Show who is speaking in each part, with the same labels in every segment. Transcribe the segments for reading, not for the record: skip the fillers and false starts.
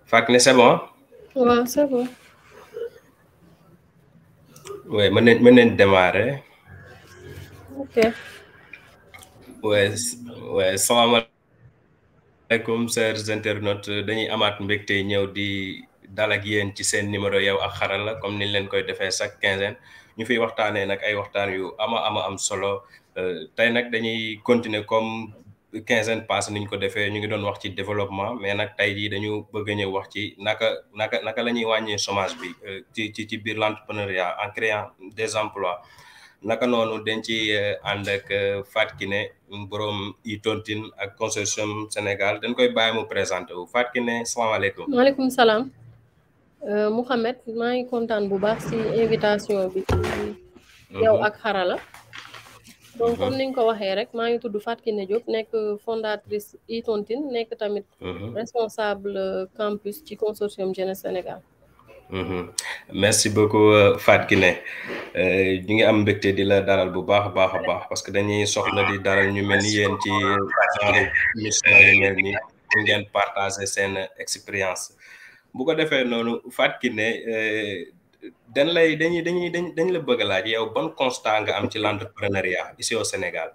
Speaker 1: Fatine, c'est bon?
Speaker 2: Ouais, c'est bon.
Speaker 1: Oui, mën démarrer.
Speaker 2: Ok.
Speaker 1: Ouais, salaamaaleykum chers internautes dañuy amaat mbégte ñëw di dal ak yéen ci seen numéro Yaw Ak Xarala comme niñ leen koy defee chaque quinzaine ñu fiy waxtaanee nag ay waxtaan yu ama am solo tey nag dañuy continuer comme quinzaine passé niñ ko defee ñu ngi doon wax ci développement mais nag tey jii dañu bëgg a ñëw wax ci naka la ñuy wàññee chômage bi ci biir l'entrepreneuriat en créant des emplois naka noonu dañ ci ànd ak Fatou Kiné borom i tontine ak consortium Sénégal dañ koy bàyyi mu présenté wu Fatou Kiné salaamaaleykum.
Speaker 2: maaleykum salaam Mouhamed maa ngi kontaan bu baax ci invitation bi ci Yaw Ak Xarala donc comme ni nga ko waxee rek maa ngi tudd Fatou Kiné Diop nekk fondatrice i tontine nekk tamit responsable campus ci consortium Jeunesse Sénégal.
Speaker 1: Merci beaucoup Fatou Kiné ñu ngi am mbégte di la dalal bu baax a baax parce que dañuy soxla di dalal ñu mel ni yéen ci genre mission yu mel ni ngeen partager seen expérience bu ko defee noonu Fatou Kiné dañ la bëgg a laaj yow ban constat nga am ci l'entrepreneuriat ici au Sénégal.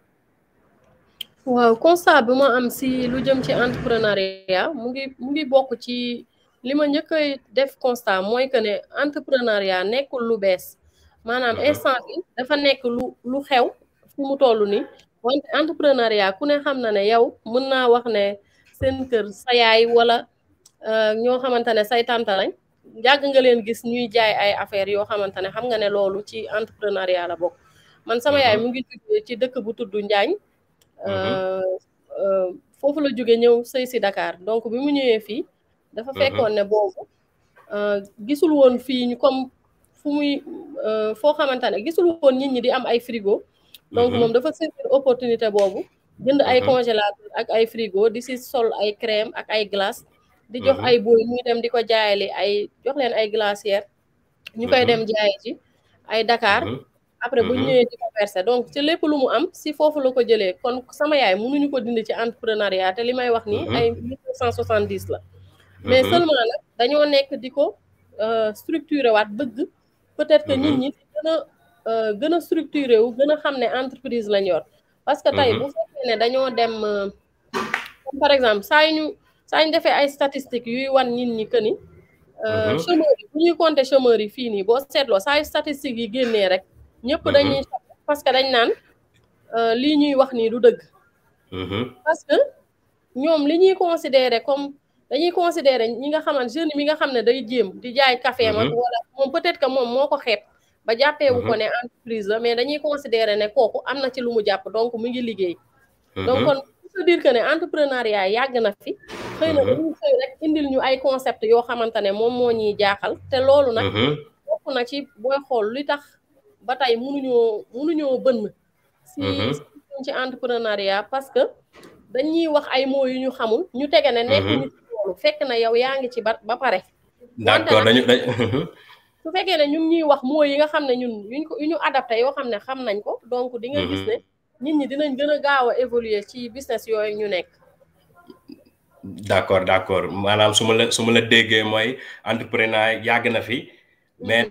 Speaker 2: waaw constat bi ma am si lu jëm ci entrepreneuriat mu ngi bokk ci li ma njëkk a def constat mooy que ne entrepreneuriat nekkul lu bees maanaam instant bi dafa nekk lu xew fi mu toll nii wante entrepreneuriat ku ne xam na ne yow mën naa wax ne seen kër sa yaay wala ñoo xamante ne say tante lañ yàgg nga leen gis ñuy jaay ay affaires yoo xamante ne xam nga ne loolu ci entrepreneuriat la bokk man sama yaay mu ngi jógee ci dëkk bu tudd Njaañ foofu la jóge ñëw sëy si Dakar donc bi mu ñëwee fii dafa fekkoon ne boobu gisul woon fii ñu comme fu muy foo xamante ne gisul woon nit ñi di am ay frigo donc moom dafa saisir opportunité boobu jënd ay congélateur ak ay frigo di si sol ay crème ak ay glace di jox ay booy ñuy dem di ko jaayali ay jox leen ay glacière ñu koy dem jaayi ci ay Dakar après bu ñëwee di ko versé donc ci lépp lu mu am si foofu la ko jëlee kon sama yaay mënuñu ko dindi ci entrepreneuriat te li may wax nii ay 1970 la mais seulement nag dañoo nekk di ko structuré waat bëgg peut-être que nit ñi gën a structuré wu gën a xam ne entreprise lañ yor parce que tey bu fekkee ne dañoo dem par exemple saa ñu defee ay statistiques yuy wan nit ñi que ni chômeurs yi bu ñuy compter chômeurs yi fii nii boo seetloo saa yu statistiques yi génnee rek ñëpp dañuy parce que dañ naan lii ñuy wax nii du dëgg parce que ñoom li ñuy considérer comme dañuy considérer ñi nga xamante jeune mi nga xam ne day jéem di jaay café mag wala moom peut-être que moom moo ko xeeb ba jàppeewu ko ne entreprise la mais dañuy considérer ne kooku am na ci lu mu jàpp donc mu ngi liggéey donc kon pour dire que ne entrepreneuriat yàgg na fi xëy na dañuy xëy rek indil ñu ay concept yoo xamante ne moom moo ñuy jaaxal te loolu nag bokk na ci booy xool li tax ba tey mënuñoo bënn ci entrepreneuriat parce que dañuy wax ay mots yu ñu xamul ñu tege ne nekk ñu ci loolu fekk na yow yaa ngi ci ba pare
Speaker 1: d'accord
Speaker 2: su fekkee ne ñu ngi ñuy wax mots yi nga xam ne ñun yu ñu adapté yoo xam ne xam nañ ko donc di nga gis ne nit ñi dinañ gën a gaaw a évoluer ci business yooyu ñu nekk
Speaker 1: d'accord maanaam su ma la déggee mooy entrepreneur yàgg na fi mais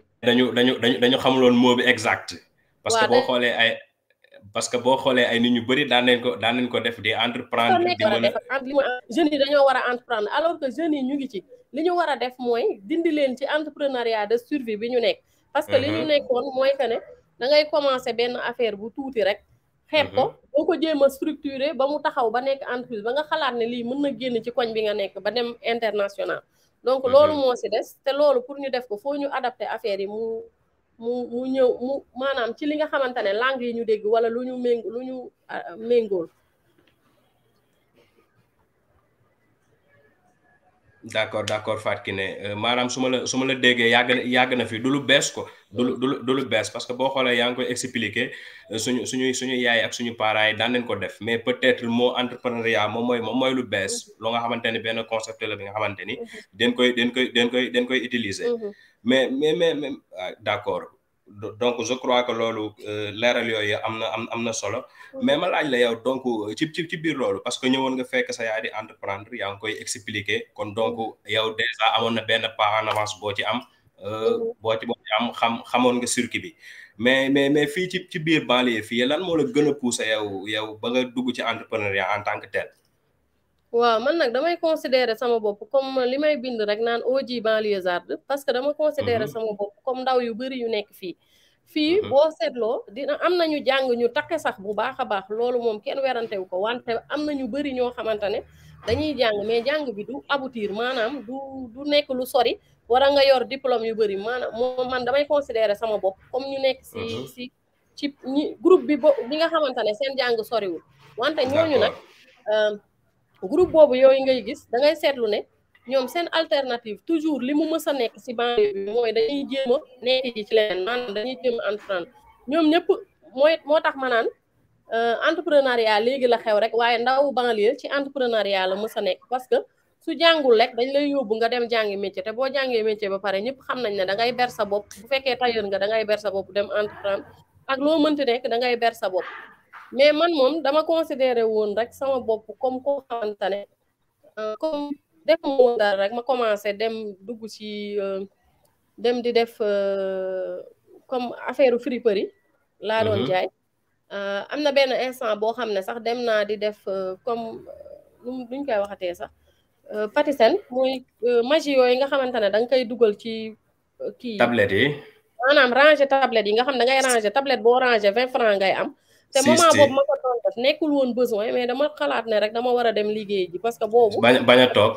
Speaker 1: dañu xamuloon mot bi exact parce que boo xoolee ay nit ñu bëri daan nañ ko def di entreprendre di mën a
Speaker 2: jeunes yi dañoo war a entreprendre alors que jeunes yi ñu ngi ci li ñu war a def mooy dindi leen ci entrepreneuriat de survie bi ñu nekk parce que li ñu nekkoon mooy que ne da ngay commencer benn affaire bu tuuti rek xeeb ko boo ko jéem a structuré ba mu taxaw ba nekk entreprise ba nga xalaat ne lii mën na génn ci koñ bi nga nekk ba dem international donc loolu moo si des te loolu pour ñu def ko foo ñu adapté affaire yi mu ñëw maanaam ci li nga xamante ne langue yi ñu dégg wala lu ñu méngool
Speaker 1: d'accord Fatou Kiné maanaam su ma la déggee yàgg na fi du lu bees ko du lu bees parce que boo xoolee yaa ngi koy expliquer suñu yaay ak suñu parents yi daan nañ ko def mais peut-être moo entrepreneuriat moom mooy lu bees loo nga xamante ni benn concept la bi nga xamante ni dañ koy utiliser mais d'accord donc je crois que loolu leeral yooyu am na solo mais ma laaj la yow donc ci biir loolu parce que ñëwoon nga fekk sa yaay di entreprendre yaa ngi koy expliquer kon donc yow déjà amoon na benn pas en avance boo ci am xamoon nga circuit bi mais fii ci biir banlieue fii lan moo la gën a pousser yow ba nga dugg ci entrepreneuriat en tant que tel
Speaker 2: waaw man nag damay considérer sama bopp comme li may bind rek naan OG banlieusarde parce que dama considérer sama bopp comme ndaw yu bëri yu nekk fii boo seetloo dina am nañu jàng ñu takke sax bu baax a baax loolu moom kenn werantewu ko wante am na ñu bëri ñoo xamante ne dañuy jàng mais jàng bi du aboutir maanaam du nekk lu sori war a nga yor diplôme yu bëri maanaam moom man damay considérer sama bopp comme ñu nekk ci groupe bi nga xamante ne seen jàng soriwul wante ñooñu nag groupe boobu yooyu ngay gis da ngay seetlu ne ñoom seen alternative toujours li mu mës a nekk si banlieue bi mooy dañuy jéem a nekk ji ci leneen maanaam dañuy jéem a entreprendre ñoom ñëpp moo tax ma naan entrepreneuriat léegi la xew rek waaye ndaw banlieue ci entrepreneuriat la mës a nekk parce que su jàngul rek dañ lay yóbbu nga dem jàngi métier te boo jàngee métier ba pare ñëpp xam nañ ne da ngay ber sa bopp bu fekkee tailleur nga da ngay ber sa bopp dem entreprendre ak loo mënti nekk da ngay ber sa bopp mais man moom dama considéré woon rek sama bopp comme koo xamante ne comme def moo dara rek ma commencé dem dugg ci dem di def comme affaire friperie laa doon jaay am na benn instant boo xam ne sax dem naa di def comme luñ koy waxatee sax patisen muy magie yooyu nga xamante ne da nga koy dugal ci kii
Speaker 1: tablette yi.
Speaker 2: maanaam ranger tablette yi nga xam da ngay ranger tablette boo ranger 20 francs ngay am. te moment boobu ma ko doon def nekkul woon besoin mais dama xalaat ne rek dama war a dem liggéey ji parce que boobu.
Speaker 1: bañ a toog.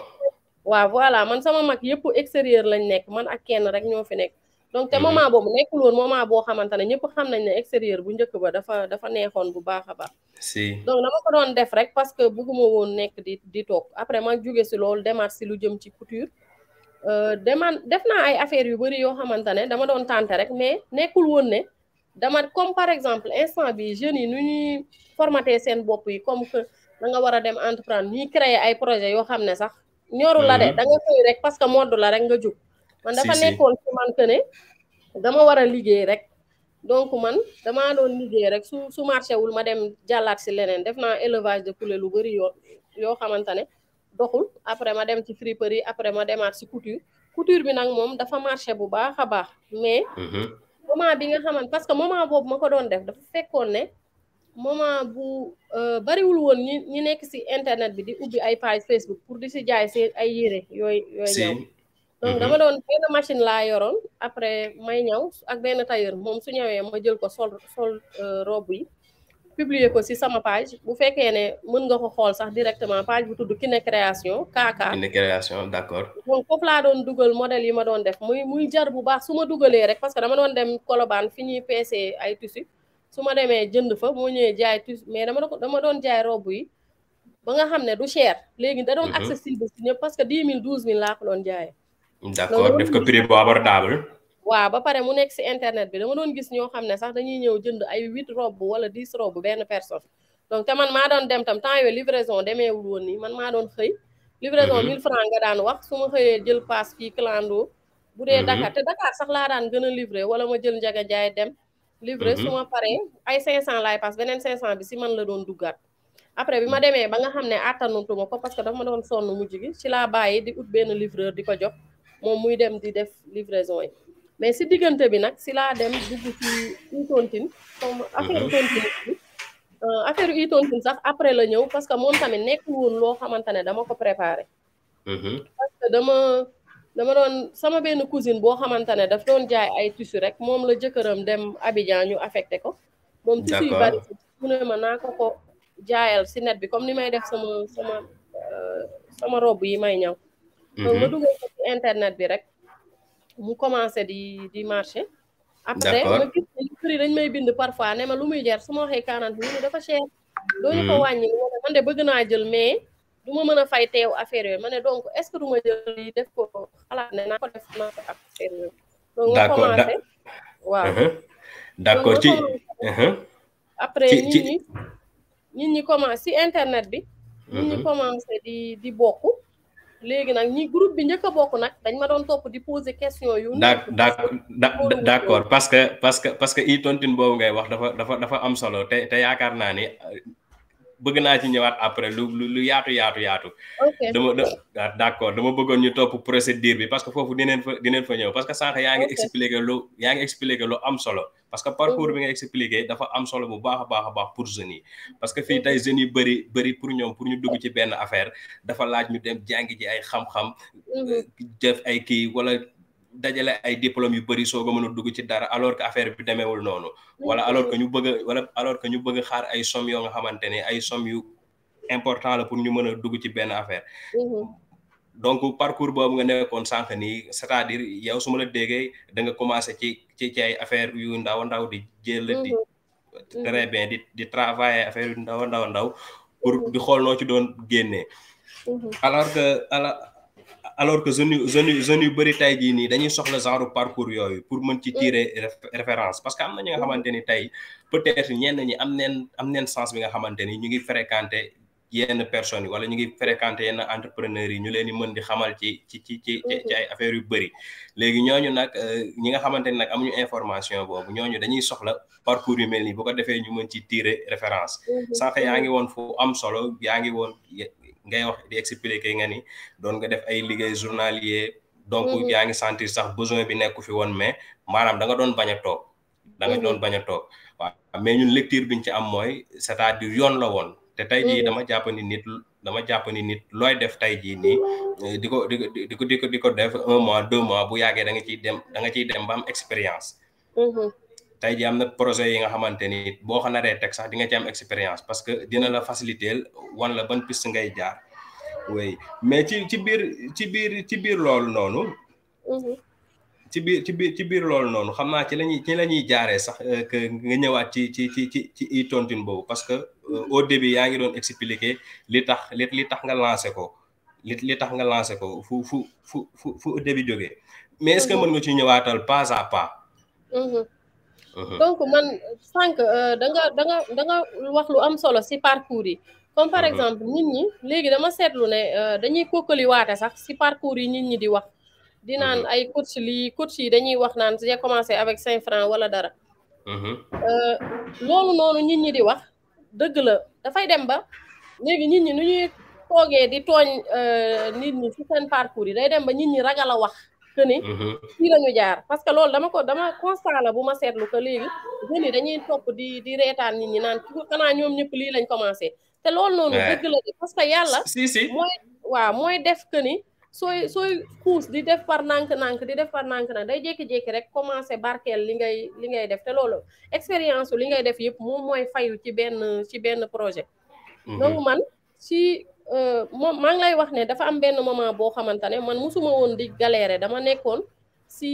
Speaker 2: waaw voilà man sama mag yëpp extérieur lañ nekk man ak kenn rek ñoo fi nekk. donc te moment boobu nekkul woon moment boo xamante ne ñëpp xam nañ ne extérieur bu njëkk ba dafa neexoon bu baax a baax.
Speaker 1: si
Speaker 2: donc dama ko doon def rek parce que bëgguma woon nekk di toog après ma jóge si loolu demaat si lu jëm ci couture. def naa ay affaires yu bëri yoo xamante ne dama doon tenter rek mais nekkul woon ne dama comme par exemple instant bi jeunes yi nu ñuy formater seen bopp yi comme que da nga war a dem entreprendre ñuy créer ay projets yoo xam ne sax ñoru la de da nga xëy rek parce que mode la rek nga jóg man dafa nekkoon ci man que ne dama war a liggéey rek donc man damaa doon liggéey rek su marché wul ma dem jàllaat si leneen def naa élevage de poulet lu bëri yoo xamante ne doxul après ma dem ci friperie après ma demaat si couture bi nag moom dafa marché bu baax a baax mais moment bi nga xamante parce que moment boobu ma ko doon def dafa fekkoon ne moment bu bariwul woon ñi nekk si internet bi di ubbi ay page Facebook pour di si jaay seen ay yére yooyu ñaw donc dama doon benn machine laa yoroon après may ñaw ak benn tailleur moom su ñëwee ma jël ko sol robe yi publier ko si sama page bu fekkee ne mën nga ko xool sax directement page bu tudd Kiné création kaka
Speaker 1: Kiné création d'accord.
Speaker 2: donc foofu laa doon dugal modèle yi ma doon def muy jar bu baax su ma dugalee rek parce que dama doon dem Colobane fi ñuy peesee ay tissu su ma demee jënd fa moo ñëwee jaay tissu mais dama doon jaay robe yi ba nga xam ne du cher léegi da doon accessible si ñëpp parce que 10 000 12 000 laa ko doon jaayee.
Speaker 1: d'accord def ko prix bu abordable.
Speaker 2: waaw ba pare mu nekk si internet bi dama doon gis ñoo xam ne sax dañuy ñëw jënd ay 8 robe wala 10 robe benn personne donc te man maa doon dem tam temps yooyu livraison demeewul woon nii man maa doon xëy livraison 1000 francs nga daan wax su ma xëyee jël paas fii clando bu dee Dakar te Dakar sax laa daan gën a livré wala ma jël njaga jaay dem livré su ma paree ay 500 laay paas beneen 500 bi si man la doon duggaat après bi ma demee ba nga xam ne attanutuma ko parce que dafa ma doon sonn mujj gi ci laa bàyyi di ut benn livreur di ko jox moom muy dem di def livraison yi mais si diggante bi nag si laa dem dugg ci e-tontine comme affaire tontine bi affaire e-tontine sax après la ñëw parce que moom tamit nekkul woon loo xamante ne dama ko préparé parce que dama doon sama benn cousine boo xamante ne daf doon jaay ay tissu rek moom la jëkkëram dem Abidjan ñu affecté ko moom tissu yu bari mu ne ma naa ko jaayal si net bi comme ni may def sama robe yi may ñaw donc ma dugal ko ci internet bi rek mu commencé di marché après ma gis ne ñu prix dañ may bind parfois ne ma lu muy jar su ma waxee 40 000 dafa cher dooñu ko wàññi man de bëgg naa jël mais du ma mën a fay teew affaire yooyu ma ne donc est-ce que du ma jël yi def ko xalaat ne naa ko def naa ko affaire yooyu donc ma commencé waaw
Speaker 1: d'accord ci
Speaker 2: après nit ñi commencé si internet bi nit ñi commencé di bokk léegi nag ñi groupe bi njëkk a bokk nag dañ ma doon topp di poser question yu
Speaker 1: d'accord parce que e-tontine boobu ngay wax dafa am solo te yaakaar naa ni bëgg naa ci ñëwaat après lu yaatu d'accord dama bëggoon ñu topp procédure bi parce que foofu dineen fa ñëw parce que sànq yaa ngi expliquer lu am solo parce que parcours bi nga expliquer dafa am solo bu baax a baax pour jeunes yi parce que fii tey jeunes yi bëri pour ñoom pour ñu dugg ci benn affaire dafa laaj ñu dem jàngi ji ay xam-xam def ay kii wala dajale ay diplôme yu bëri soo ko mën a dugg ci dara alors que affaire bi demeewul noonu wala alors que ñu bëgg xaar ay somme yoo nga xamante ne ay somme yu important la pour ñu mën a dugg ci benn affaire donc parcours boobu nga nekkoon sànq nii c'est-à-dire yow su ma la déggee da nga commencé ci ay affaire yu ndaw di jël di très bien di travailler affaire yu ndaw pour di xool noo ci doon génnee alors que jeunes yu bëri tey jii nii dañuy soxla genre parcours yooyu pour mën ci tirer référence parce que am na ñi nga xamante ni tey peut-être ñenn ñi am neen sens bi nga xamante ni ñu ngi fréquenter yenn personnes yi wala ñu ngi fréquenter yenn entrepreneurs yi ñu leen di mën di xamal ci ay affaires yu bëri léegi ñooñu nag ñi nga xamante ni nag amuñu information boobu ñooñu dañuy soxla parcours yu mel nii bu ko defee ñu mën ci tirer référence sànq yaa ngi woon fu am solo yaa ngi woon ngay wax di expliquer nga ni doon nga def ay liggéey journalier donc yaa ngi sentir sax besoin bi nekku fi woon mais maanaam da nga doon bañ a toog mais ñun lecture biñ ci am mooy c'est-à-dire yoon la woon te tey jii dama jàpp ni nit looy def tey jii nii di ko def 1 mois 2 mois bu yàggee da nga ciy dem ba am expérience. tey jii am na projet yi nga xamante ni boo ko naree teg sax di nga ci am expérience parce que dina la faciliter wan la ban piste ngay jaar. oui mais ci biir loolu noonu. ci biir loolu noonu xam naa ci la ñuy jaaree sax que nga ñëwaat ci tontine boobu parce que au début yaa ngi doon expliquer li tax nga lancé ko li tax nga lancé ko fu au début jógee mais est-ce que mën nga ci ñëwaatal pas à pas.
Speaker 2: donc man sànq da nga wax lu am solo si parcours yi. comme par exemple nit ñi léegi dama seetlu ne dañuy kokkali waate sax si parcours yi nit ñi di wax. di naan ay coach yi dañuy wax naan j'ai commencé avec 5 francs wala dara. loolu noonu nit ñi di wax dëgg la dafay dem ba léegi nit ñi nu ñuy toogee di tooñ nit ñi ci seen parcours yi day dem ba nit ñi ragal a wax que ni fii la ñu jaar parce que loolu dama constat la bu ma seetlu que léegi jeunes yi dañuy topp di reetaan nit ñi naan xanaa ñoom ñëpp lii lañ commencé te loolu noonu dëgg la de parce que yàlla mooy def que ni sooy xuus di def par nànk-nànk day jékki-jékki rek commencé barkeel li ngay def te loolu expérience li ngay def yëpp moom mooy fayu ci benn projet. donc man moom maa ngi lay wax ne dafa am benn moment boo xamante ne man musuma woon di galérer dama nekkoon si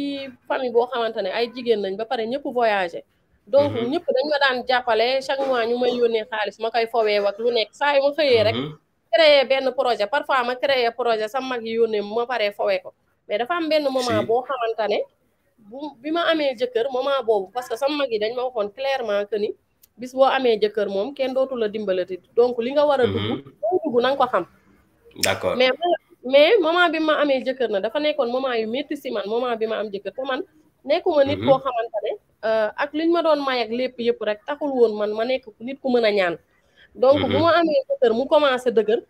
Speaker 2: famille boo xamante ne ay jigéen lañ ba pare ñëpp voyager. donc ñëpp dañ ma daan jàppale chaque mois ñu may yónnee xaalis ma koy fowee ak lu nekk saa yu ma xëyee rek. créer benn projet parfois ma créer projet sa mag yi yónnee ma paree fowee ko mais dafa am benn moment boo xamante ne bi ma amee jëkkër moment boobu parce que sama mag yi dañ ma waxoon clairement que ni bis boo amee jëkkër moom kenn dootu la dimbalati donc li nga war a dugg na nga ko xam.
Speaker 1: d'accord
Speaker 2: mais moment bi ma amee jëkkër na dafa nekkoon moment yu métti si man moment bi ma am jëkkër te man nekkuma nit koo xamante ne ak liñ ma doon may ak lépp yëpp rek taxul woon man ma nekk nit ku mën a ñaan. donc bu ma amee jëkkër mu commencé dëgër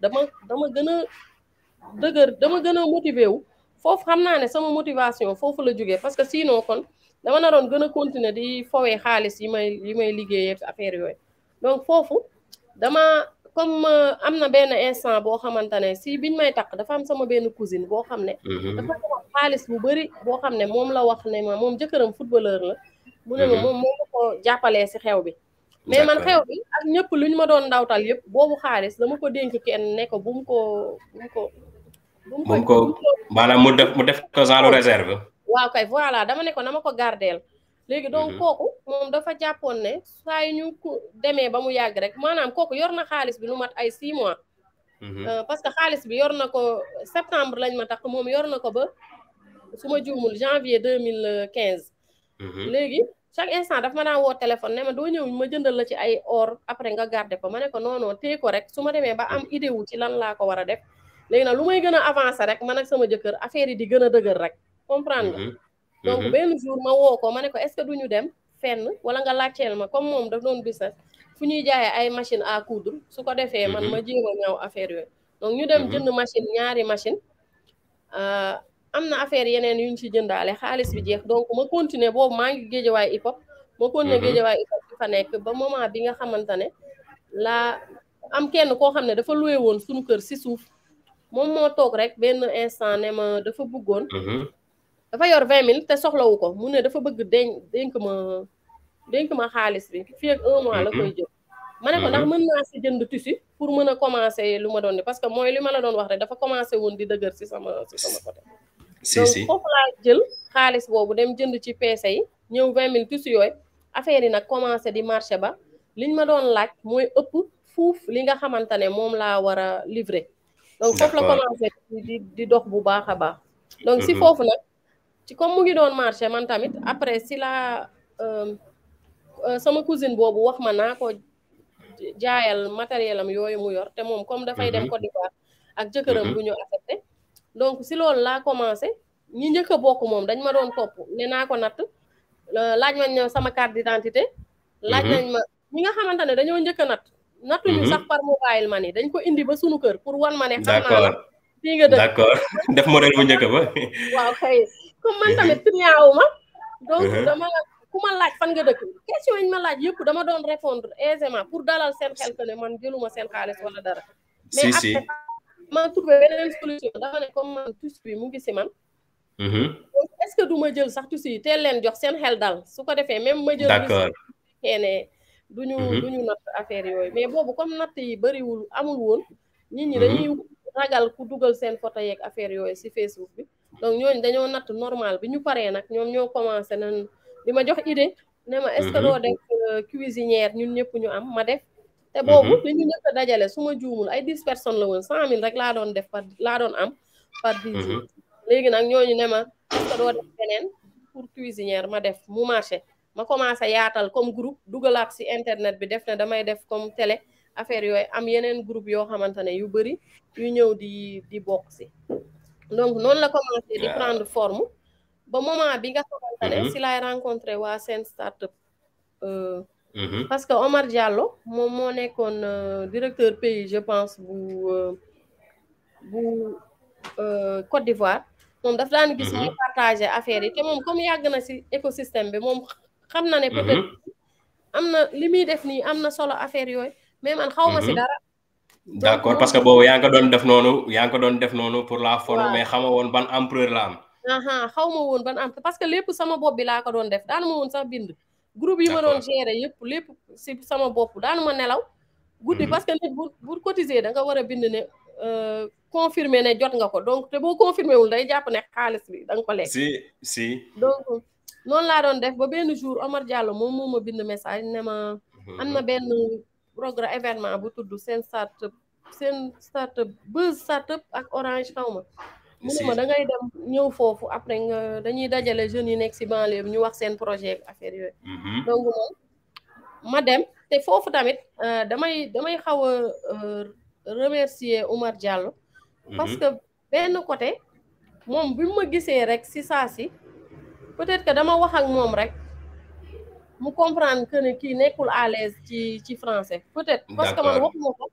Speaker 2: dama gën a motivé wu foofu xam naa ne sama motivation foofu la jógee parce que sinon kon dama naroon gën a continuer di fowee xaalis yi may liggéeyee affaire yooyu donc foofu comme am na benn instant boo xamante ne si biñ may takk dafa am sama benn cousine boo xam ne dafa wax xaalis bu bëri boo xam ne moom la wax ne ma moom jëkkëram footballeur la mu ne ma moom la ko jàppalee si xew bi mais man xew bi ak ñëpp luñ ma doon ndawtal yëpp boobu xaalis dama ko dénk kenn ne ko bu mu ko
Speaker 1: maanaam mu def ko genre réserve.
Speaker 2: waaw kay voilà dama ne ko na ma ko gardeel léegi donc kooku moom dafa jàppoon ne saa yu ñu demee ba mu yàgg rek maanaam kooku yor na xaalis bi lu mat ay 6 mois parce que xaalis bi yor na ko septembre lañ ma tax moom yor na ko ba su ma juumul janvier 2015 léegi chaque instant daf ma daan woo téléphone ne ma doo ñëw ma jëndal la ci ay or après nga garder ko ma ne ko non téye ko rek su ma demee ba am idée wu ci lan laa ko war a def léegi nag lu may gën a avancer rek man ak sama jëkkër affaire yi di gën a dëgër rek comprendre nga donc benn jour ma woo ko ma ne ko est-ce que duñu dem fenn wala nga laajteel ma comme moom daf doon business fu ñuy jaayee ay machine à coudre su ko defee man ma jéem a ñëw affaire yooyu donc ñu dem jënd ñaari machine am na affaire yeneen yuñ ci jëndaale xaalis bi jeex donc ma continuer boobu maa ngi géejawaay hip hop ma continuer géejawaay hip hop bi fa nekk ba moment bi nga xamante ne laa am kenn koo xam ne dafa loué woon suñu kër si suuf moom moo toog rek benn instant ne ma dafa bëggoon dafa yor 20 000 te soxlawu ko mu ne dafa bëgg dénk ma xaalis bi fii ak 1 mois la koy jël ma ne ko ndax mën naa si jënd tissu pour mën a commencer lu ma doon di parce que mooy li ma la doon wax rek dafa commencé woon di dëgër si sama côté donc foofu laa jël xaalis boobu dem jënd ci PC yi ñëw 20 000 tissu yooyu affaire yi nag commencé di marché ba liñ ma doon laaj mooy ëpp fuuf li nga xamante ne moom laa war a livrer donc foofu la commencé di dox bu baax a baax donc si foofu nag ci comme mu ngi doon marché man tamit après si la sama cousine boobu wax ma naa ko jaayal matériel am yooyu mu yor te moom comme dafay dem Côte d'Ivoire ak jëkkëram bu ñu affecté donc si loolu laa commencé ñi njëkk a bokk moom dañ ma doon topp ne naa ko natt laaj nañ ma sama carte d'identité laaj nañ ma ñi nga xamante ne dañoo njëkk a nattuñu sax par mobile money dañ ko indi ba sunu kër pour wan ma ne xam naa la fii nga dëkk
Speaker 1: d'accord def modèle bu njëkk ba
Speaker 2: waaw kay comme man tamit client wu ma donc ku ma laaj fan nga dëkk question yi ñu ma laaj yëpp dama doon répondre aisément pour dalal seen xel que ne man jëluma seen xaalis wala dara mais après ma trouvé beneen solution dama ne comme man tous bi mu ngi si man est-ce que du ma jël sax tous yi teel leen jox seen xel dal su ko defee même ma jël risque ne duñu natt affaire yooyu mais boobu comme natt yi bëriwul amul woon nit ñi dañuy ragal ku dugal seen photo yeeg affaire yooyu si Facebook bi donc ñooñu dañoo natt normal bi ñu paree nag ñoom ñoo commencé nañ di ma jox idée ne ma est-ce que doo def cuisinière ñun ñëpp ñu am ma def te boobu li ñu njëkk a dajale su ma juumul ay 10 personnes la woon 100 000 rek laa doon def laa doon am par 10 jours léegi nag ñooñu ne ma est-ce que doo def beneen pour cuisinière ma def mu marché ma commencé yaatal comme groupe dugalaat si internet bi def ne damay def comme télé affaire yooyu am yeneen groupe yoo xamante ne yu bëri yu ñëw di bokk si donc noonu la commencé di prendre forme ba moment bi nga xamante ne si laay rencontré waa seen start-up parce que Omar Diallo moom moo nekkoon directeur pays je pense bu Côte d'Ivoire moom daf daan gis muy partagé affaire yi te moom comme yàgg na si écosystème bi moom xam na ne peut-être am na li muy def nii am na solo affaire yooyu mais man xaw ma si dara
Speaker 1: d'accord parce que boobu yaa ngi ko doon def noonu pour la forme mais xama woon ban ampleur la am
Speaker 2: xaw ma woon ban ampleur parce que lépp sama bopp bi laa ko doon def daanu ma woon sax bind groupe yi ma doon gérer yëpp lépp si sama bopp daanu ma nelaw guddi parce que nit bu cotiser da nga war a bind ne confirmer ne jot nga ko donc te boo confirmer wul day jàpp ne xaalis bi da nga ko lekk
Speaker 1: si
Speaker 2: donc noonu laa doon def ba benn jour Omar Diallo moom moo ma bind message ne ma am na benn programme événement bu tudd seen startup buzz startup ak orange xaw ma mu ne ma da ngay dem ñëw foofu après nga dañuy dajale jeunes yi nekk si banlieue bi ñu wax seen projet affaire yooyu donc moom ma dem te foofu tamit damay xaw a remercier Omar Diallo parce que benn côté moom bi ma gisee rek si saa si peut-être que dama wax ak moom rek mu comprendre que ne kii nekkul à l'aise ci français peut-être parce que man waxuma ko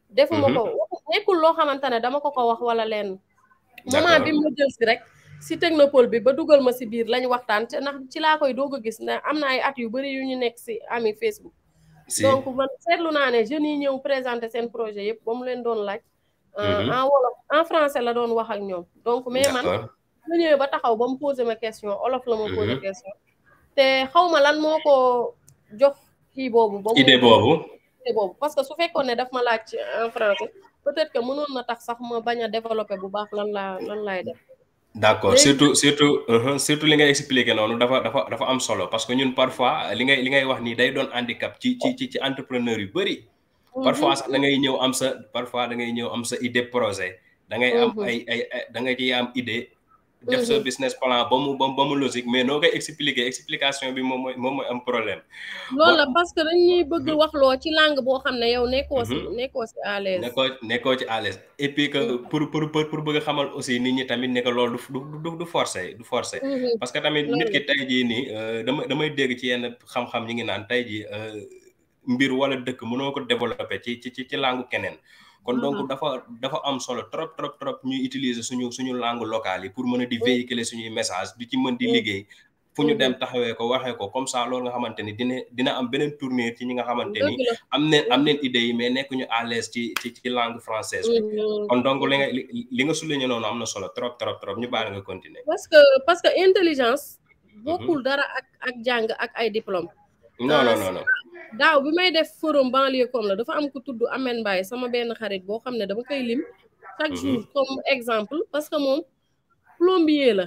Speaker 2: defuma ko nekkul loo xamante ne dama ko wax wala leen moment bi ma jël si rek si technopole bi ba dugal ma si biir lañ waxtaan te ndax ci laa koy doog a gis ne am na ay at yu bëri yu ñu nekk si ami Facebook donc man seetlu naa ne jeunes yi ñëw présenter seen projet yëpp ba mu leen doon laaj en wolof en français la doon wax ak ñoom donc mais man ma ñëwee ba taxaw ba mu posé ma question olof la ma posé question te xaw ma lan moo ko jox kii boobu
Speaker 1: idée boobu
Speaker 2: parce que su fekkoon ne daf ma laaj en français peut-être que mënoon na tax sax ma bañ a développer bu baax lan laay def
Speaker 1: d'accord surtout li ngay expliquer noonu dafa am solo parce que ñun parfois li ngay wax nii day doon handicap ci entrepreneur yu bëri parfois sax da ngay ñëw am sa idée projet da ngay am da nga ciy am idée def sa business plan ba mu logique mais noo koy explication bi moom mooy am problème
Speaker 2: loolu la parce que dañuy bëgg waxloo ci langue boo xam ne yow nekkoo si à l'aise
Speaker 1: nekkoo ci à l'aise et puis que pour bëgg a xamal aussi nit ñi tamit ne que loolu du forcer parce que tamit nit ki tey jii nii damay dégg ci yenn xam-xam ñi ngi naan tey jii mbir wala dëkk mënoo ko développer ci langue keneen kon donc dafa am solo trop ñuy utiliser suñu langue locale yi pour mën a di véhiculer suñuy message di ci mën di liggéey fu ñu dem taxawee ko waxee ko comme ça loolu nga xamante ni dina am beneen tournure ci ñi nga xamante ni am neen idées yi mais nekkuñu à l'aise ci langue française bi kon donc li nga souligné noonu am na solo trop ñu baal nga continuer
Speaker 2: parce que intelligence bokkul dara ak jàng ak ay diplôme
Speaker 1: non
Speaker 2: daaw bi may def forum banlieue comme la dafa am ko tudd Amen Mbaye sama benn xarit boo xam ne dama koy lim chaque jour comme exemple parce que moom plombier la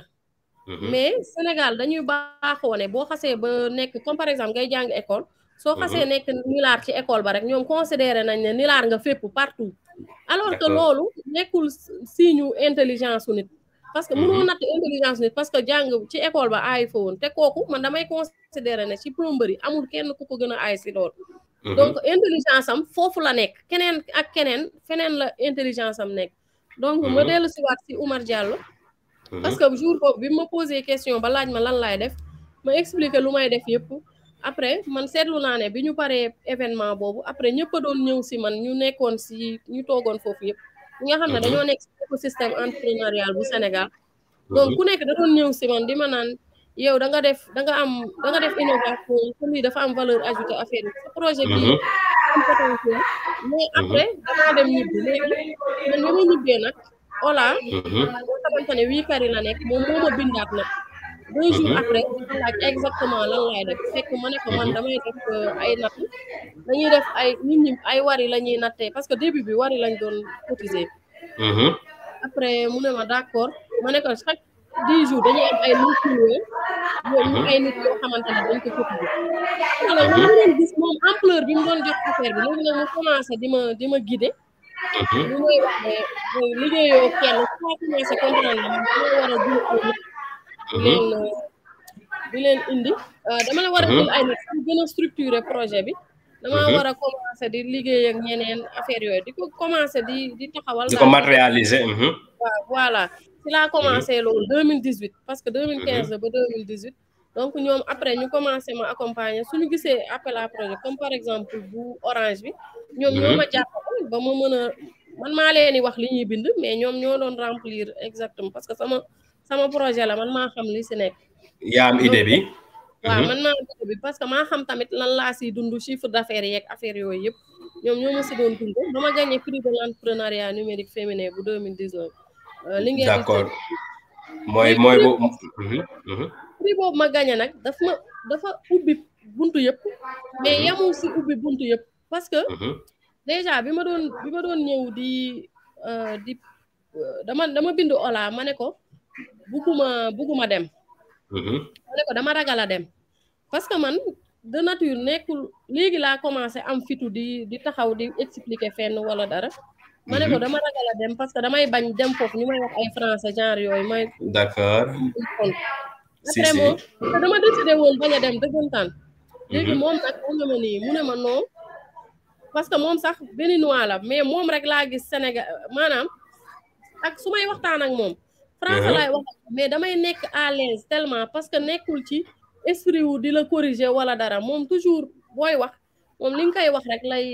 Speaker 2: mais Sénégal dañuy baaxoo ne boo xasee ba nekk comme par exemple ngay jàng école soo xasee nekk nilaar ci école ba rek ñoom considéré nañ ne nilaar nga fépp partout alors que loolu nekkul signe intelligence su nit parce que mënoo natt intelligence nit parce que jàng ci école ba aay fa woon te kooku man damay considéré ne ci plomberie amul kenn ku ko gën a aay si loolu donc intelligence am foofu la nekk keneen ak keneen feneen la intelligence am nekk donc ma dellu si waat si Omar Diallo parce que jour boobu bi ma posé question ba laaj ma lan laay def ma expliqué lu may def yëpp après man seetlu naa ne bi ñu paree événement boobu après ñëpp a doon ñëw si man ñu nekkoon si ñu toogoon foofu yëpp ñi nga xam ne dañoo nekk si écosystème entrepreneurial bu Sénégal donc ku nekk da doon ñëw si man di ma naan yow da nga def innovation te lii dafa am valeur ajoutée affaire yi sa projet bi am potentiel mais après damaa dem ñibbi léegi man bi ma ñibbee nag Ola boo xamante ne wii kari la nekk moom moo ma bindaat nag 2 jours après dafa laaj exactement lan laay def fekk ma ne ko man damay def ay natt dañuy def ay nit ñi ay wari la ñuy nattee parce que début bi wari lañ doon cotiser après mu ne ma d'accord ma ne ko chaque 10 jours dañuy am ay nit ñu ay nit yoo xamante ne dañ ko cotiser alors man mu doon gis moom ampleur bi mu doon jox affaire bi léegi nag mu commencé di ma guider li may wax ne liggéeyoo kenn su ma commencé comprendre ne man dama war a jël ay nit di leen indi dama la war a jël ay nit pour gën a structurer projet bi dama war a commencé di liggéey ak ñeneen affaire yooyu di ko commencé di taxawal
Speaker 1: di ko matérialiser
Speaker 2: waaw voilà si laa commencé loolu 2018 parce que 2015 la ba 2018 donc ñoom après ñu commencé ma accompagner suñu gisee appel à projet comme par exemple bu orange bi ñoom ñoo ma jàppale ba ma mën a man maa leen di wax li ñuy bind mais ñoom ñoo doon remplir exactement parce que sama projet la man maa xam li si nekk
Speaker 1: yaa am idée bi
Speaker 2: waaw man maa am idée bi parce que maa xam tamit lan laa si dund chiffre d'affaires yeeg affaire yooyu yëpp ñoom ñoo ma si doon dund dama gagné prix de l'entrepreneuriat numérique féminin bu 2019 li ngeen
Speaker 1: d'accord mooy boobu
Speaker 2: prix boobu ma gagné nag dafa ubbi buntu yëpp mais yamul si ubbi buntu yëpp parce que déjà bi ma doon ñëw di dama bindu Ola ma ne ko bugguma dem ma ne ko dama ragal a dem parce que man de nature nekkul léegi laa commencé am fitu di taxaw di expliquer fenn wala dara ma ne ko dama ragal a dem parce que damay bañ dem foofu ñu may wax ay français genre yooyu may
Speaker 1: d'accord
Speaker 2: après moom dama décidé woon bañ a dem dëggantaan léegi moom nag mu ne ma nii mu ne ma non parce que moom sax béninois la mais moom rek laa gis Sénégal maanaam ak su may waxtaan ak moom français laay wax mais damay nekk à l'aise tellement parce que nekkul ci esprit wu di la corriger wala dara moom toujours booy wax moom li nga koy wax rek lay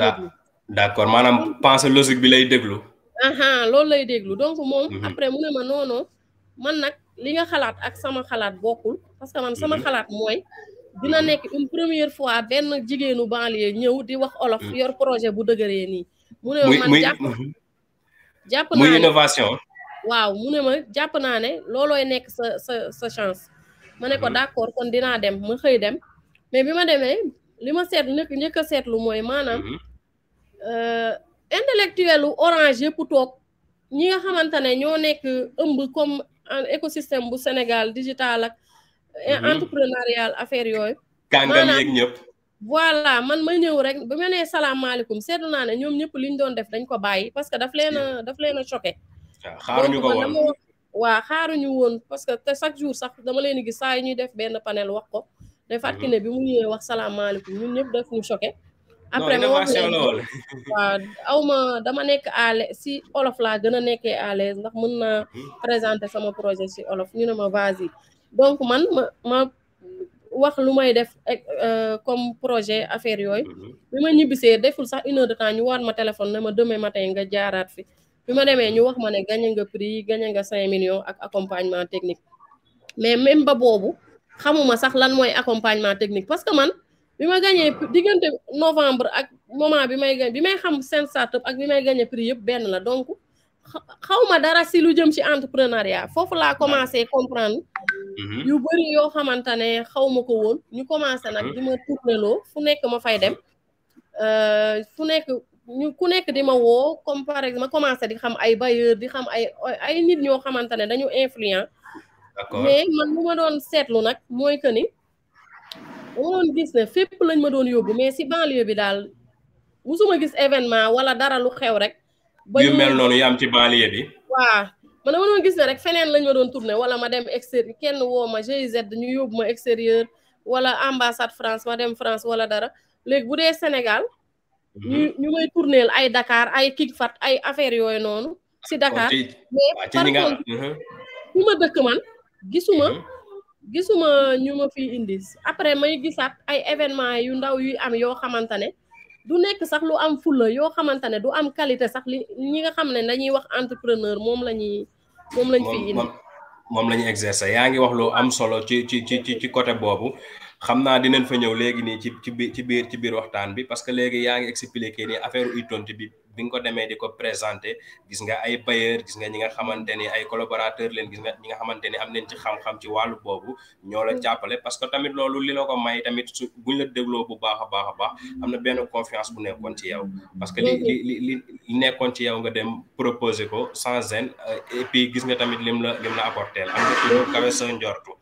Speaker 2: déglu
Speaker 1: d'accord maanaam pensée logique bi lay déglu
Speaker 2: loolu lay déglu donc moom après mu ne ma non man nag li nga xalaat ak sama xalaat bokkul parce que man sama xalaat mooy dina nekk une première fois benn jigéenu banlieue ñëw di wax olof yor projet bu dëgëree nii mu ne ma man jàpp naa
Speaker 1: muy innovation
Speaker 2: waaw mu ne ma jàpp naa ne loolooy nekk sa chance ma ne ko d'accord kon dinaa dem ma xëy dem mais bi ma demee li ma seetlu njëkk a seetlu mooy maanaam intellectuel u orange yëpp toog ñi nga xamante ne ñoo nekk ëmb comme écosystème bu Sénégal digital ak entrepreneurial affaire yooyu
Speaker 1: kàngam yeeg ñëpp
Speaker 2: voilà man ma ñëw rek ba ma nee salaamaaleykum seetlu naa ne ñoom ñëpp li ñu doon def dañ ko bàyyi parce que daf leen a choqué
Speaker 1: xaaruñu ko woon
Speaker 2: waaw xaaruñu woon parce que te chaque jour sax dama leen gis saa yi ñuy def benn panel wax ko de fàttali ne bi mu ñëwee wax salaamaaleykum ñun ñëpp daf ñu choqué après ma wax leen waaw dama nekk à l'aise si olof laa gën a nekkee à l'aise ndax mën naa présenter sama projet si olof ñu ne ma vas-y donc man ma wax lu may def comme projet affaire yooyu bi ma ñibbisee deful sax 1 heure de temps ñu waat ma téléphone ne ma demain matin nga jaaraat fi bi ma demee ñu wax ma ne gagné nga prix gagné nga 5 millions ak accompagnement technique mais même ba boobu xamuma sax lan mooy accompagnement technique parce que man bi ma gagné diggante novembre ak moment bi may xam seen startup ak bi may gagné prix yëpp benn la donc xawma dara si lu jëm ci entrepreneuriat foofu laa commencé comprendre yu bëri yoo xamante ne xawma ko woon ñu commencé nag di ma tourneloo fu nekk ma fay dem fu nekk ku nekk di ma woo comme par exemple ma commencé di xam ay bailleur di xam ay nit ñoo xamante ne dañu influent mais man lu ma doon seetlu nag mooy que ni dama doon gis ne fépp lañ ma doon yóbbu mais si banlieue bi daal musuma gis événement wala dara lu xew rek ba
Speaker 1: yu mel noonu yu am ci banlieue bi
Speaker 2: waaw man dama doon gis ne rek feneen lañ ma doon tourné wala ma dem extérieur kenn woo ma GIZ ñu yóbbu ma extérieur wala ambassade France ma dem France wala dara léegi bu dee Sénégal ñu may tourneel ay Dakar ay Kigfat ay affaire yooyu noonu si Dakar mais par contre fi ma dëkk man gisuma ñu ma fi indi après may gisaat ay événement yu ndaw yuy am yoo xamante ne du nekk sax lu am fulla yoo xamante ne du am qualité sax li ñi nga xam ne dañuy wax entrepreneur moom lañ fi indi
Speaker 1: moom la ñu exercer yaa ngi wax lu am solo ci côté boobu xam naa dinañ fa ñëw léegi nii ci biir waxtaan bi parce que léegi yaa ngi expliqué ni affaire i-tontu bi nga ko demee di ko présenté gis nga ay bailleur gis nga ñi nga xamante ni ay collaborateur leen gis nga ñi nga xamante ni am nañ ci xam-xam ci wàllu boobu ñoo la jàppale parce que tamit loolu li la ko may tamit su buñ la dégloo bu baax a baax am na benn confiance bu nekkoon ci yow parce que li nekkoon ci yow nga dem proposer ko sans gêne et puis gis nga tamit lim la apporté am nga ci lu kawe sa njortu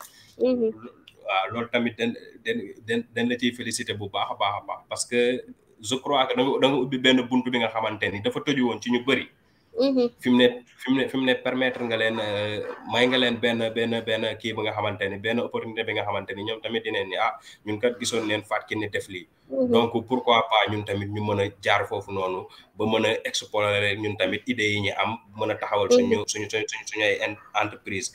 Speaker 1: waaw loolu tamit dañ la ciy félicité bu baax a baax parce que je crois que da nga ubbi benn buntu bi nga xamante ni dafa tëju woon ci ñu bëri fi mu ne permettre nga leen may nga leen benn kii bi nga xamante ni benn opportunité bi nga xamante ni ñoom tamit dineen ni ñun kat gisoon neen Fatou Kiné def lii donc pourquoi pas ñun tamit ñu mën a jaar foofu noonu ba mën a explorer ñun tamit idées yi ñu am mën a taxawal suñu ay entreprise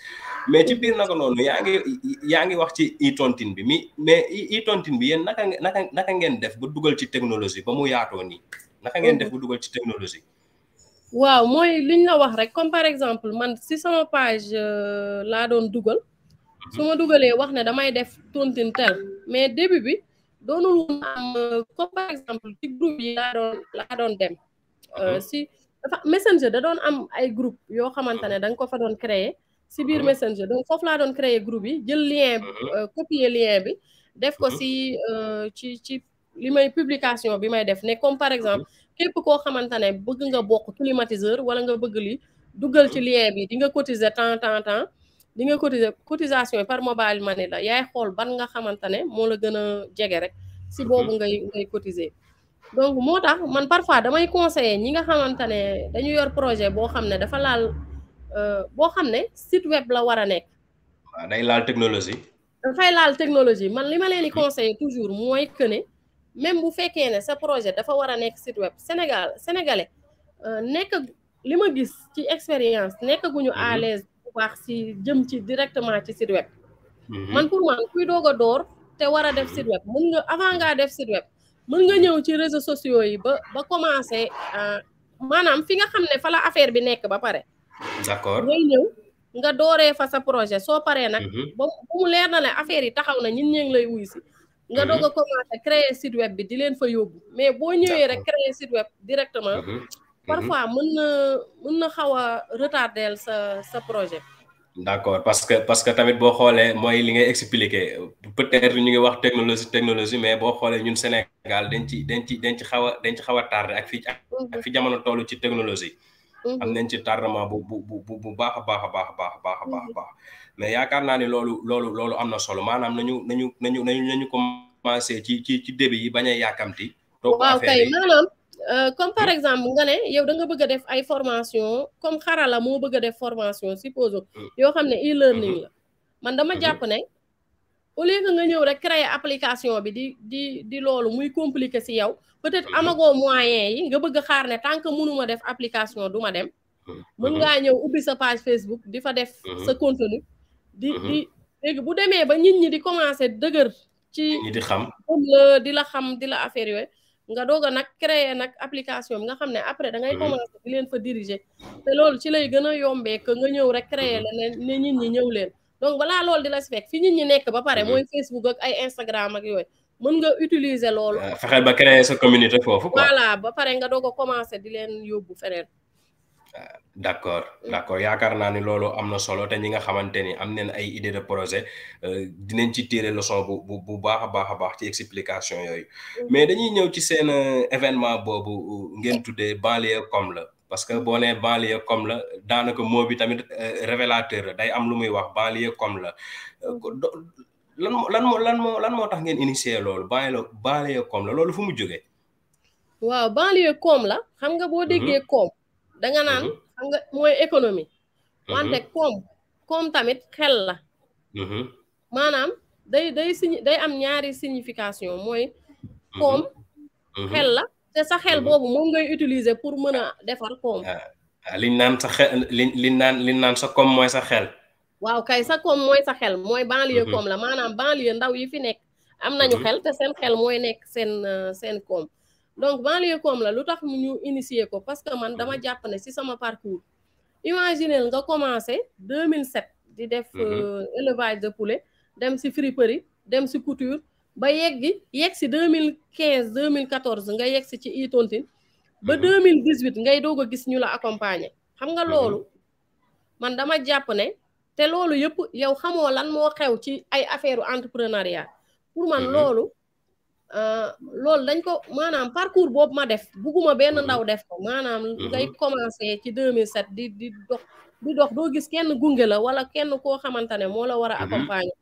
Speaker 1: mais ci biir naka noonu yaa ngi wax ci i-tontine bi mais i-tontine bi yéen naka ngeen def ba dugal ci technologie ba mu yaatoo nii naka ngeen def ba dugal ci technologie
Speaker 2: waaw mooy liñ la wax rek comme par exemple man si sama page laa doon dugal su ma dugalee wax ne damay def tontine tel mais début bi doonul woon am comme par exemple ci groupe yi laa doon dem si dafa messenger da doon am ay groupe yoo xamante ne da nga ko fa doon créer si biir messenger donc foofu laa doon créer groupe yi jël lien copier lien bi def ko si ci li may publication bi may def ne comme par exemple képp koo xamante ne bëgg nga bokk climatiseur wala nga bëgg li dugal ci lien bi di nga cotiser temps di nga cotiser cotisation par mobile money la yaay xool ban nga xamante ne moo la gën a jege rek si boobu ngay cotiser donc moo tax man parfois damay conseiller ñi nga xamante ne dañu yor projet boo xam ne dafa laal boo xam ne site web la war a nekk
Speaker 1: waaw day laal technologie
Speaker 2: dafay laal technologie man li ma leen di conseiller toujours mooy que ne même bu fekkee ne sa projet dafa war a nekk site web sénégalais nekk li ma gis ci expérience nekkaguñu à l'aise bu baax si jëm ci directement ci site web man pour man kuy doog a door te war a def site web mën nga avant ngaa def site web mën nga ñëw ci réseaux sociaux yi ba commencer maanaam fi nga xam ne fa la affaire bi nekk ba pare
Speaker 1: d'accord
Speaker 2: ngay ñëw nga dooree fa sa projet soo paree nag ba mu leer na ne affaire yi taxaw na ñin ñee ngi lay wuy si nga doog a commencé créer site web bi di leen fa yóbbu mais boo ñëwee rek créer site web directement parfois mën na xaw a retardel sa projet
Speaker 1: d'accord parce que tamit boo xoolee mooy li ngay expliquer peut-être ñu ngi wax technologie mais boo xoolee ñun Sénégal dañ ci xaw a tardé ak fi jamono toll ci technologie am nañ ci tardement bu baax a baax mais yaakaar naa ni loolu am na solo maanaam nañu commencé ci début yi bañ a yàkkamti
Speaker 2: waaw kay maanaam comme par exemple nga ne yow da nga bëgg a def ay formation comme xarala moo bëgg a def formation supposons yoo xam ne e-learning la man dama jàpp ne au lieu que nga ñëw rek créer application bi di loolu muy compliqué si yow peut-être amagoo moyen yi nga bëgg a xaar ne tant que mënuma def application du ma dem mën ngaa ñëw ubbi sa page Facebook di fa def sa contenu di léegi bu demee ba nit ñi di commencer dëgër ci
Speaker 1: di xam
Speaker 2: di la xam di la affaire yooyu nga doog a nag créer nag application bi nga xam ne après da ngay commencer di leen fa diriger te loolu ci lay gën a yombee que nga ñëw rek créer la ne nit ñi ñëw leen donc balaa loolu di la si fekk fi nit ñi nekk ba pare mooy Facebook ak ay Instagram ak yooyu mën nga utiliser loolu
Speaker 1: fexeel ba créer sa communauté foofu quoi
Speaker 2: voilà ba pare nga doog a commencer di leen yóbbu feneen
Speaker 1: d'accord yaakaar naa ni loolu am na solo te ñi nga xamante ni am nañ ay idée de projet dinañ ci tirer leçon bu baax a baax ci explication yooyu mais dañuy ñëw ci seen événement boobu ngeen tuddee banlieue comme la parce que boo nee banlieue comme la daanaka mot bi tamit révélateur la day am lu muy wax banlieue comme la lan moo tax ngeen initier loolu banlieue comme la loolu fu mu jógee
Speaker 2: waaw banlieue comme la xam nga boo déggee comme danga naan xam nga mooy économie wante koom tamit xel la maanaam day am ñaari signification mooy koom xel la te sa xel boobu moom ngay utiliser pour mën a defar koom
Speaker 1: liñ naan sa xel liñ naan sa koom mooy sa xel
Speaker 2: waaw kay sa koom mooy sa xel mooy banlieue koom la maanaam banlieue ndaw yi fi nekk am nañu xel te seen xel mooy nekk seen koom donc banlieue comme la lu tax ñu initier ko parce que man dama jàpp ne si sama parcours imaginez nga commencé 2007 di def élevage de poulet dem si friperie dem si couture ba yegg si 2015 2014 nga yegg si ci i-tontine ba 2018 ngay doog a gis ñu la accompagner xam nga loolu man dama jàpp ne te loolu yëpp yow xamoo lan moo xew ci ay affaire entrepreneuriat pour man loolu dañ ko maanaam parcours boobu ma def bugguma benn ndaw def ko maanaam ngay commencé ci 2007 di dox doo gis kenn gunge la wala kenn koo xamante ne moo la war a accompagner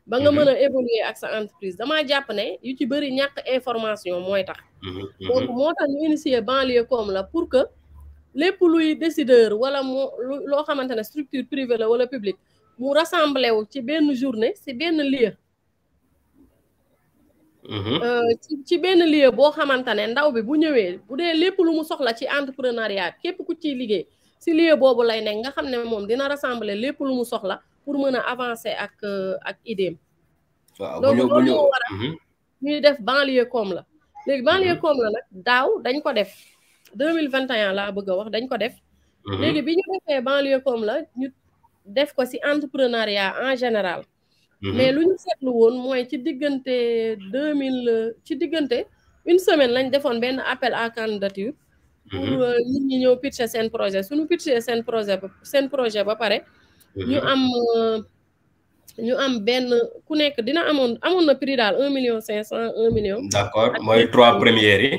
Speaker 2: ba nga mën a évoluer ak sa entreprise damaa jàpp ne yu ci bëri ñàkk information mooy tax donc moo tax ñu initier banlieue comme la pour que lépp luy décideur wala loo xamante ne structure privée la wala publique mu rassemblé wu ci benn journée ci benn lieu ci benn lieu boo xamante ne ndaw bi bu ñëwee bu dee lépp lu mu soxla ci entrepreneuriat képp ku ciy liggéey ci lieu boobu lay nekk nga xam ne moom dina rassembler lépp lu mu soxla pour mën a avancer ak idéem donc loolu moo waral ñuy def banlieue comme la léegi banlieue comme la nag daaw dañ ko def 2021 laa bëgg a wax dañ ko def léegi bi ñu defee banlieue comme la ñu def ko ci entrepreneuriat en général mais lu ñu seetlu woon mooy ci diggante 2000 ci diggante une semaine lañ defoon benn appel à candidature pour nit ñi ñëw pitcher seen projet suñu pitcher seen projet ba pare ñu am benn ku nekk amoon na prix daal 1,5 million 1 million.
Speaker 1: d'accord mooy 3 premières yi.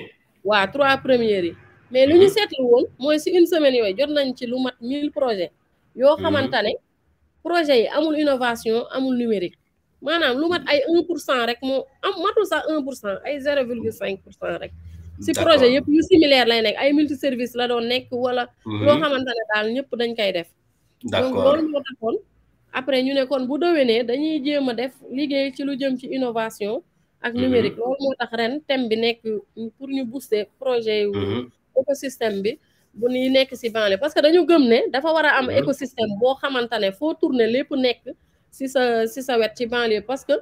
Speaker 2: waaw 3 premières yi mais lu ñu seetlu woon mooy ci une semaine yooyu jot nañ ci lu mat 1000 projets yoo xamante ne projet yi amul innovation amul numérique maanaam lu mat ay 1% rek moo matul sax 1% ay 0,5% rek. ci projet yëpp yu similaire lay nekk ay multiservice la doon nekk wala. loo xamante ne daal ñëpp dañ koy def. donc loolu moo taxoon après ñu ne kon bu déwénee dañuy jéem a def liggéey ci lu jëm ci innovation ak numérique loolu moo tax ren thème bi nekk pour ñu booster projet yu écosystème bi bu ñuy nekk ci banlieue parce que dañu gëm ne dafa war a am écosystème boo xamante ne foo tourner lépp nekk ci sa wet ci banlieue parce que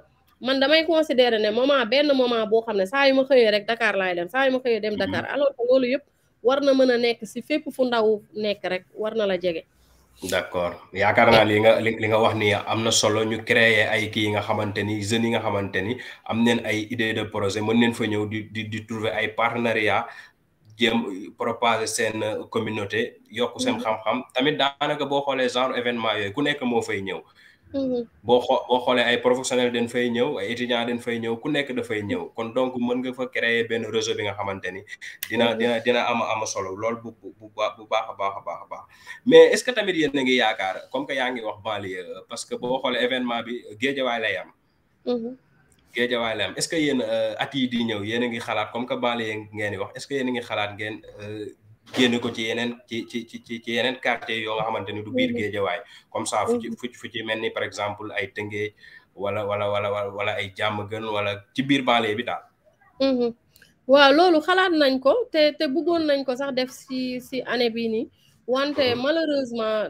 Speaker 2: man damay considérer ne benn moment boo xam ne saa yu ma xëyee rek Dakar laay dem saa yu ma xëyee dem Dakar alors que loolu yëpp war na mën a nekk ci fépp fu ndaw nekk rek war na la jege.
Speaker 1: d'accord yaakaar naa li nga wax ni am na solo ñu créer ay kii yi nga xamante ni jeunes yi nga xamante ni am neen ay idée de projet mën neen fa ñëw di trouver ay partenariat jéem propager seen communauté yokk seen xam-xam tamit daanaka boo xoolee genre événement yooyu ku nekk moo fay ñëw boo xoolee ay professionnels dañ fay ñëw ay étudiants dañ fay ñëw ku nekk dafay ñëw kon donc mën nga fa créer benn réseau bi nga xamante ni dina am solo loolu bu baax a baax mais est-ce que tamit yéen a ngi yaakaar comme que yaa ngi wax banlieue parce que boo xoolee événement bi Géejawaay lay am Géejawaay lay am est-ce que yéen at yi di ñëw yéen a ngi xalaat comme que banlieue ngeen di wax est-ce que yéen a ngi xalaat ngeen génn ko ci yeneen ci yeneen quartier yoo nga xamante ni du biir Géejawaay comme ça fu ci mel ni par exemple ay Tëngéej wala ay Diamaguène wala ci biir banlieue bi daal.
Speaker 2: waaw loolu xalaat nañ ko te bëggoon nañ ko sax def ci année bii nii wante malheureusement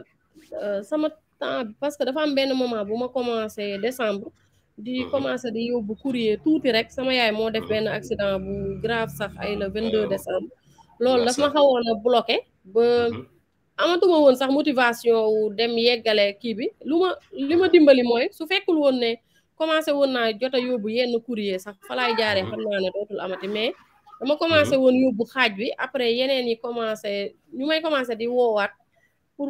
Speaker 2: sama temps parce que dafa am benn moment bu ma commencé décembre di commencé di yóbbu courrier tuuti rek sama yaay moo def benn accident bu grave sax ay le 22 décembre. loolu daf ma xawoon a bloqué ba amatuma woon sax motivation wu dem yeggale kii bi li ma dimbali mooy su fekkul woon ne commencé woon naa jot a yóbbu yenn courrier sax fa laay jaaree xam naa ne dootul amati mais dama commencé woon yóbbu xaaj bi après yeneen yi ñu may commencé di woowaat pour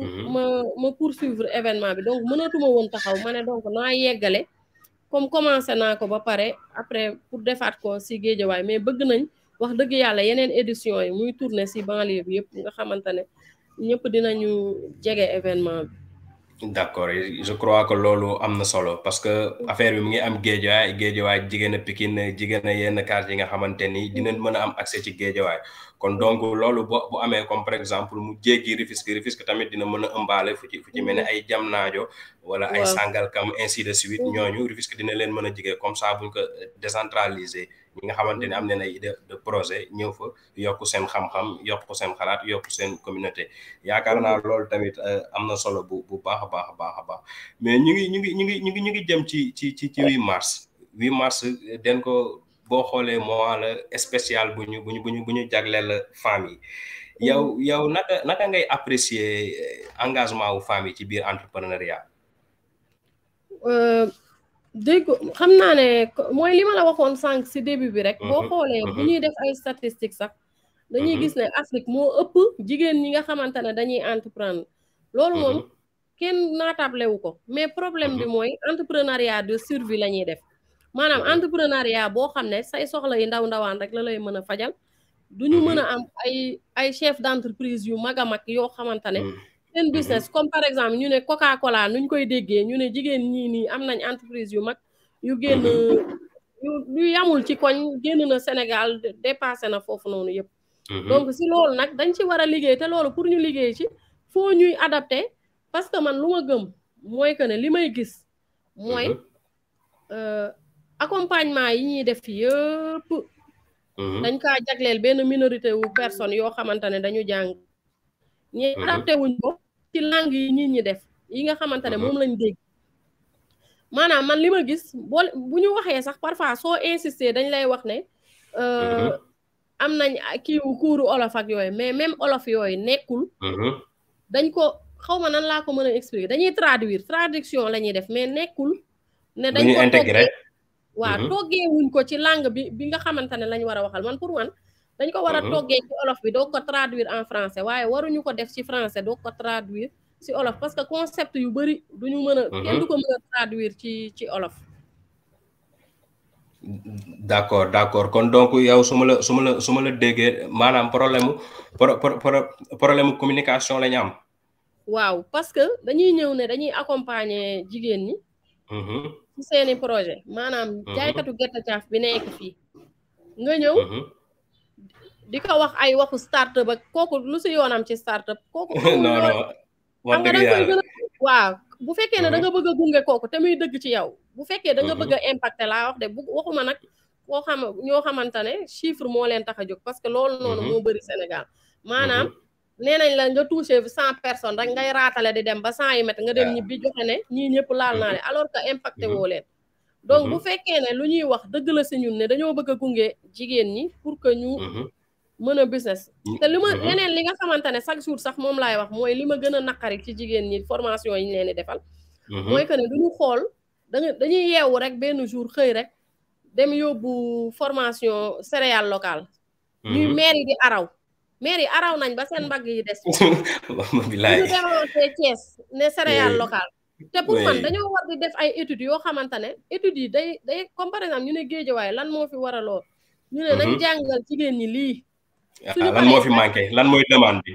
Speaker 2: ma poursuivre événement bi donc mënatuma woon taxaw ma ne donc naa yeggale comme commencé naa ko ba pare après pour defaat ko ci Géejawaay mais bëgg nañ wax dëgg yàlla yeneen édition yi muy tourner ci banlieue bi yëpp nga xamante ne ñëpp dinañu jege événement bi.
Speaker 1: d'accord je crois que loolu am na solo parce que affaire bi mu ngi am Géejawaay jigéen a Pikine jigéen a yenn quartier yi nga xamante ni dinañ mën a am accès ci Géejawaay kon donc loolu bu amee comme par exemple mu jéggi Rufisque tamit dina mën a ëmbaale fu ci mel ne ay Diamniadio wala ay Sangalkam ainsi de suite ñooñu Rufisque dina leen mën a jigee comme ça buñ ko décentraliser ñi nga xamante ne am nañ ay idée de projet ñëw fa yokk seen xam-xam yokk seen xalaat yokk seen communauté yaakaar naa loolu tamit am na solo bu baax a baax mais ñu ngi jëm ci 8 mars den ko boo xoolee mois la spécial bu ñu jagleel femmes yi yow naka ngay apprécier engagement wu femmes yi ci biir entrepreneuriat.
Speaker 2: dégg xam naa ne mooy li ma la waxoon sànq si début bi rek boo xoolee bu ñuy def ay statistiques sax dañuy gis ne Afrique moo ëpp jigéen ñi nga xamante ne dañuy entreprendre loolu moom kenn naatable wu ko mais problème bi mooy entrepreneuriat de survie la ñuy def maanaam entrepreneuriat boo xam ne say soxla yi ndaw ndawaan rek la lay mën a fajal du ñu mën a am ay chef d'entreprise yu mag a mag yoo xamante ne seen business comme par exemple ñu ne Coca-Cola nuñ koy déggee ñu ne jigéen ñii nii am nañ entreprise yu mag yu génn yu yamul ci koñ génn na Sénégal dépassé na foofu noonu yëpp donc si loolu nag dañ ci war a liggéey te loolu pour ñu liggéey ci foo ñuy adapté parce que man lu ma gëm mooy que ne li may gis mooy accompagnement yi ñuy def yëpp dañ kaa jagleel benn minorité wu personnes yoo xamante ne dañu jàng ñi adapté wuñ ko ci langue yi nit ñi def yi nga xamante ne moom lañ dégg maanaam man li ma gis bu ñu waxee sax parfois soo insister dañ lay wax ne am nañ kiiwu kuuru olof ak yooyu mais même olof yooyu nekkul dañ ko xaw ma nan laa ko mën a expliquer dañuy traduction la ñuy def mais nekkul ne dañ ko toggee waaw toggee wuñ ko ci langue bi nga xamante ne lañ war a waxal man pour man dañ ko war a toggee ci olof bi doo ko traduire en français waaye waruñu ko def ci français doo ko traduire ci olof parce que concept yu bëri duñu mën a kenn du ko mën a traduire ci olof
Speaker 1: d'accord kon donc yow su ma la déggee maanaam problème communication la ñu am
Speaker 2: waaw parce que dañuy ñëw ne dañuy accompagner jigéen ñi ci seeni projet maanaam jaaykatu gerte caaf bi nekk fii nga ñëw di ko wax ay waxu start-up ak kooku lu si yoonam ci start-up kooku xam nga da nga koy gën a waaw bu fekkee ne da nga bëgg a gunge kooku te muy dëgg ci yow bu fekkee da nga bëgg a impacter laa wax de waxuma nag koo xam ñoo xamante ne chiffre moo leen tax a jóg parce que loolu noonu moo bëri Sénégal maanaam nee nañ la nga touché 100 personnes rek ngay raatale di dem ba 100 yi mètres nga dem ñibbi joxe ne ñii ñëpp laal naa ne alors que impacté woo leen donc bu fekkee ne lu ñuy wax dëgg la si ñun ne dañoo bëgg a gunge jigéen ñi pour que ñu mën a business te li ma leneen li nga xamante ne chaque jour sax moom laay wax mooy li ma gën a naqari ci jigéen ñi formation yi ñu leen di defal mooy que ne duñu xool dañuy yeewu rek benn jour xëy rek dem yóbbu formation céréale locale ñuy maire yi di araw maire yi araw nañ ba seen mbagg yi des ñu dénoncé Thiès ne céréale locale te pour man dañoo war di def ay études yoo xamante ne études yi day comme par exemple ñu ne Géejawaay lan moo fi war a lool ñu ne nañ jàngal jigéen ñi lii
Speaker 1: lan moo fi manqué lan mooy demande bi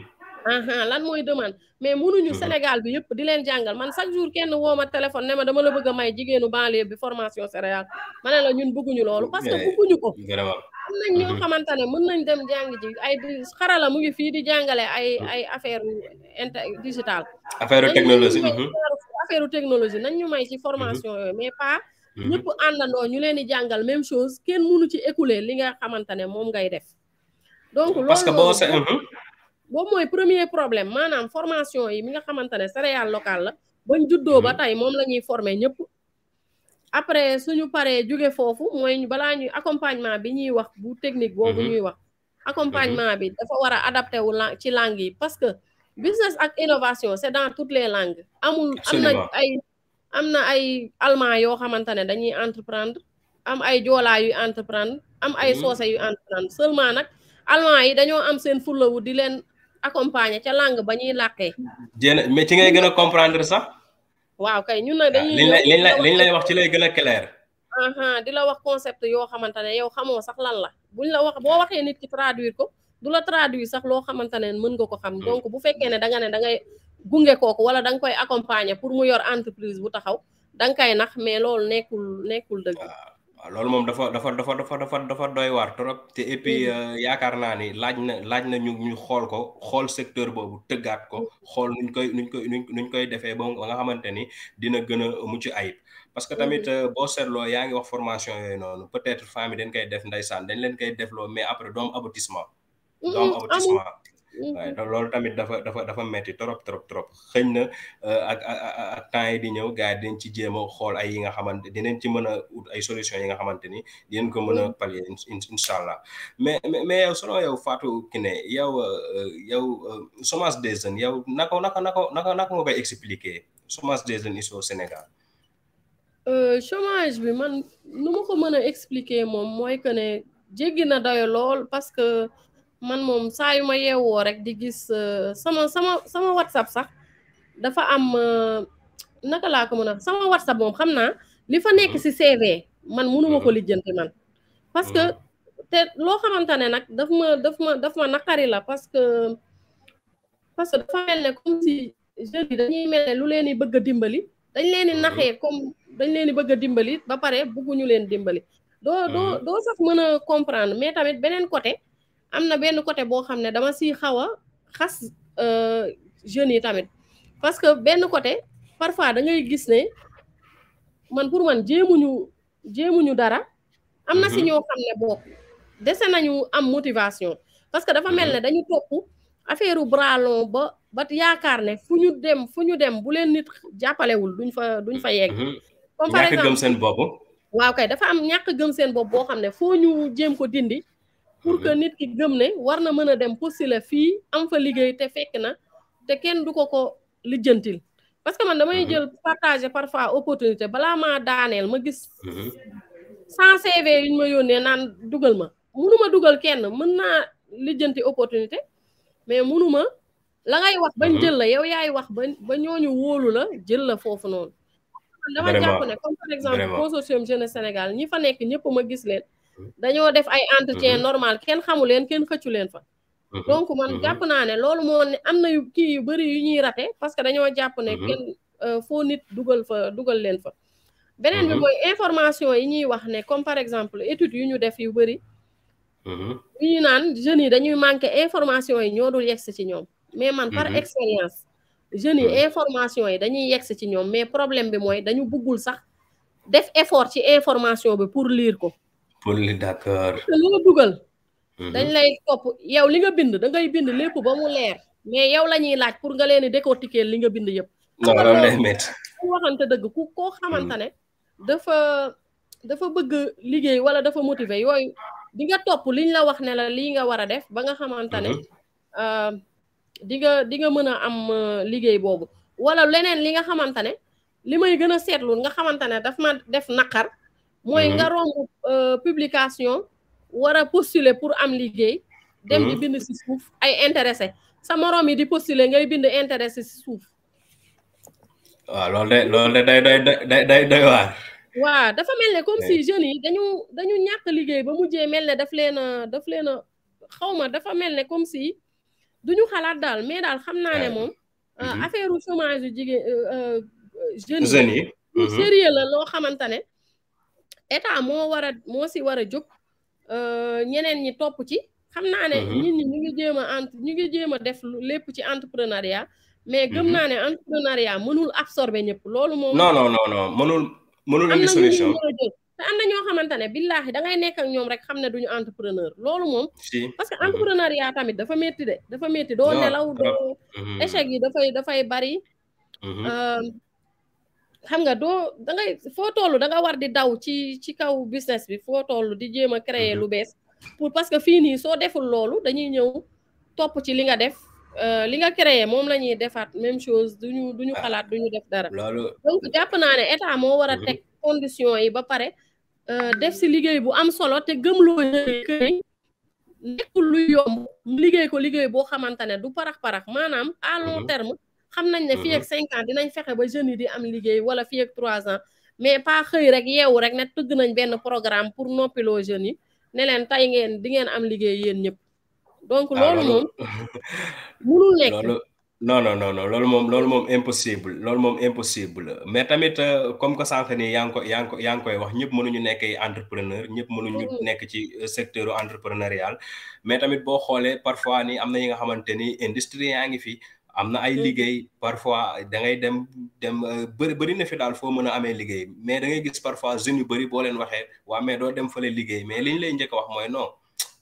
Speaker 2: lan mooy demande mais mënuñu Sénégal bi yëpp di leen jàngal man chaque jour kenn woo ma téléphone ne ma dama la bëgg a may jigéenu banlieue bi formation céréale ma ne la ñun bëgguñu loolu parce que bëgguñu ko am nañ ñoo xamante ne mën nañ dem jàng ji ay xarala mu ngi fii di jàngale ay affaire digital
Speaker 1: affaire technologie
Speaker 2: affaire technologie nañ ñu may ci formation yooyu mais pas ñëpp àndandoo ñu leen di jàngal même chose kenn mënu ci écouler li nga xamante ne moom ngay def donc loolu boobu mooy premier problème maanaam formation yi mi nga xamante ne céréale locale la bañ juddoo ba tey moom la ñuy former ñëpp après suñu paree jóge foofu mooy balaa ñuy accompagnement bi ñuy wax bu technique boobu ñuy wax accompagnement bi dafa war a adapté wu ci langue yi parce que business ak innovation c'est dans toutes les langues am na ay allemand yoo xamante ne dañuy entreprendre am ay joolaa yuy entreprendre am ay soose yuy entreprendre seulement nag allemand yi dañoo am seen fulawu di leen accompagner ca langue ba ñuy làkkee
Speaker 1: mais ci ngay gën a comprendre sax
Speaker 2: waaw kay ñun nag dañuy
Speaker 1: liñ lay wax ci lay gën a clair
Speaker 2: di la wax concept yoo xamante ne yow xamoo sax lan la buñ la wax boo waxee nit ki traduire ko du la traduire sax loo xamante ne mën nga ko xam donc bu fekkee ne da nga ne da ngay gunge kooku wala da nga koy accompagner pour mu yor entreprise bu taxaw da nga koy nax mais loolu nekkul dëgg
Speaker 1: waaw loolu moom dafa doy waar trop te et puis yaakaar naa ni laaj na ñu xool secteur boobu tëggaat ko xool nuñ koy defee ba nga xamante ni dina gën a mucc ayib parce que tamit boo seetloo yaa ngi wax formation yooyu noonu peut-être femmes yi dañ koy def ndeysaan dañ leen koy defloo mais après doom aboutissement waaye loolu tamit dafa metti trop xëñ na ak temps yi di ñëw gars yi dinañ ci jéem a xool ay yi nga xamante dinañ ci mën a ut ay solution yi nga xamante ni dinañ ko mën a pallier incha allah mais yow selon yow Fatou Kiné yow chômage des jeunes yow naka nga koy expliquer chômage des jeunes ici au Sénégal
Speaker 2: chômage bi man nu ma ko mën a expliquer moom mooy que ne jéggi na dayo lool parce que man moom saa yu ma yeewoo rek di gis sama WhatsApp sax dafa am naka laa ko mën a sama WhatsApp moom xam naa li fa nekk ci CV man mënuma ko lijjanti man parce que te loo xamante ne nag daf ma naqari la parce que dafa mel ne comme si jeunes yi dañuy mel ne lu leen di bëgg a dimbali dañ leen di naxee comme dañ leen di bëgg a dimbali ba pare bëgguñu leen dimbali doo sax mën a comprendre mais tamit beneen côté am na benn côté boo xam ne dama si xaw a xas jeunes yi tamit parce que benn côté parfois da ngay gis ne man pour man jéemuñu dara am na si ñoo xam ne bokk dese nañu am motivation parce que dafa mel ne dañu topp affaire u bras long ba yaakaar ne fu ñu dem bu leen nit jàppalewul duñ fa yegg comme par exemple
Speaker 1: ñàkk gëm seen bopp
Speaker 2: waaw kay dafa am ñàkk gëm seen bopp boo xam ne foo ñu jéem ko dindi pour que nit ki gëm ne war na mën a dem postuler fii am fa liggéey te fekk na te kenn du ko lijjantil parce que man damay jël partager parfois opportunité balaa maa daaneel ma gis 100 CV yuñ ma yónnee naan dugal ma mënuma dugal kenn mën naa lijjanti opportunité mais mënuma la ngay wax bañ jël la yow yaay wax ba ñooñu wóolu la jël la foofu noonu dama jàpp ne comme par exemple consortium jeunesse Sénégal ñi fa nekk ñëpp ma gis leen dañoo def ay entretien normal kenn xamu leen kenn xëccu leen fa donc man jàpp naa ne loolu moo ne am na yu kii yu bëri yu ñuy raté parce que dañoo jàpp ne kenn foo nit dugal leen fa beneen bi mooy information yi ñuy wax ne comme par exemple études yu ñu def yu bëri yu ñu naan jeunes yi dañuy manqué information yi ñoo dul yegsi ci ñoom mais man par expérience jeunes yi information yi dañuy yegsi ci ñoom mais problème bi mooy dañu buggul sax def effort ci information bi pour lire ko
Speaker 1: pour lire d'accord
Speaker 2: li nga dugal dañ lay topp yow li nga bind da ngay bind lépp ba mu leer mais yow la ñuy laaj pour nga leen di décortiquer li nga bind yëpp ku waxante dëgg koo xamante ne dafa bëgg liggéey wala dafa motiver yooyu di nga topp liñ la wax ne la lii nga war a def ba nga xamante ne di nga mën a am liggéey boobu wala leneen li nga xamante ne li may gën a seetlu nga xamante ne daf ma def naqar mooy nga romb publication war a postuler pour am liggéey dem di bind si suuf ay intéressé sa moroom yi di postuler ngay bind intéressé si suuf
Speaker 1: waaw loolu de day doy waar
Speaker 2: waaw dafa mel ne comme si jeunes yi dañu ñàkk liggéey ba mujjee mel ne daf leen a xawma dafa mel ne comme si duñu xalaat daal mais daal xam naa ne moom affaire u chômage yu jigéen jeunes yi sérieux la loo xamante ne état moo si war a jóg ñeneen ñi topp ci xam naa ne nit ñi ñu ngi jéem a def lépp ci entrepreneuriat mais gëm naa ne entrepreneuriat mënul absorber ñëpp loolu moom
Speaker 1: non mënul indi solution
Speaker 2: te am na ñoo xamante ne billaahi da ngay nekk ak ñoom rek xam ne duñu entrepreneur loolu moom parce que entrepreneuriat tamit dafa métti de dafa métti doo nelaw doo échec yi dafay bari xam nga da ngay foo toll da nga war di daw ci kaw business bi foo toll di jéem a créer lu bees parce que fii nii soo deful loolu dañuy ñëw topp ci li nga def li nga créer moom la ñuy defaat même chose duñu xalaat duñu def dara donc jàpp naa ne état moo war a teg condition yi ba pare def si liggéey bu am solo te gëmloo këy nekkul luy yomb liggéey ko liggéey boo xamante ne du parax-parax maanaam à long terme xam nañ ne fii ak 5 ans dinañ fexe ba jeunes yi di am liggéey wala fii ak 3 ans mais pas xëy rek yeewu rek ne tëgg nañ benn programme pour noppiloo jeunes yi ne leen tey di ngeen am liggéey yéen ñëpp donc loolu moom munul nekk
Speaker 1: loolu moom impossible mais tamit comme que sànq ni yaa ngi koy wax ñëpp mënuñu nekk entrepreneur ñëpp mënuñu nekk ci secteur entrepreneurial mais tamit boo xoolee parfois ni am na yi nga xamante ni industrie yaa ngi fi am na ay liggéey parfois da ngay dem bëri na fi daal foo mën a amee liggéey mais da ngay gis parfois jeunes yu bëri boo leen waxee waa mais doo dem fële liggéey mais li ñu lay njëkk a wax mooy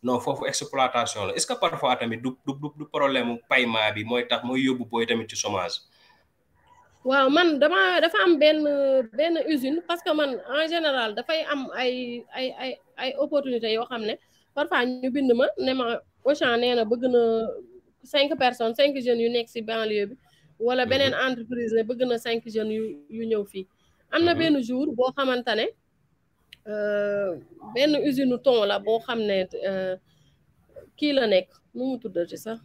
Speaker 1: non foofu exploitation la est-ce que parfois tamit du problème paiement bi mooy tax mooy yóbbu booy tamit ci chômage.
Speaker 2: waaw man dafa am benn usine parce que man en général dafay am ay opportunités yoo xam ne parfois ñu bind ma ne ma Auchan nee na bëgg na 5 personnes 5 jeunes yu nekk ci banlieue bi wala beneen entreprise ne bëgg na 5 jeunes yu ñëw fii am na benn jour boo xamante ne benn usine thon la boo xam ne kii la nekk nu mu tuddati sax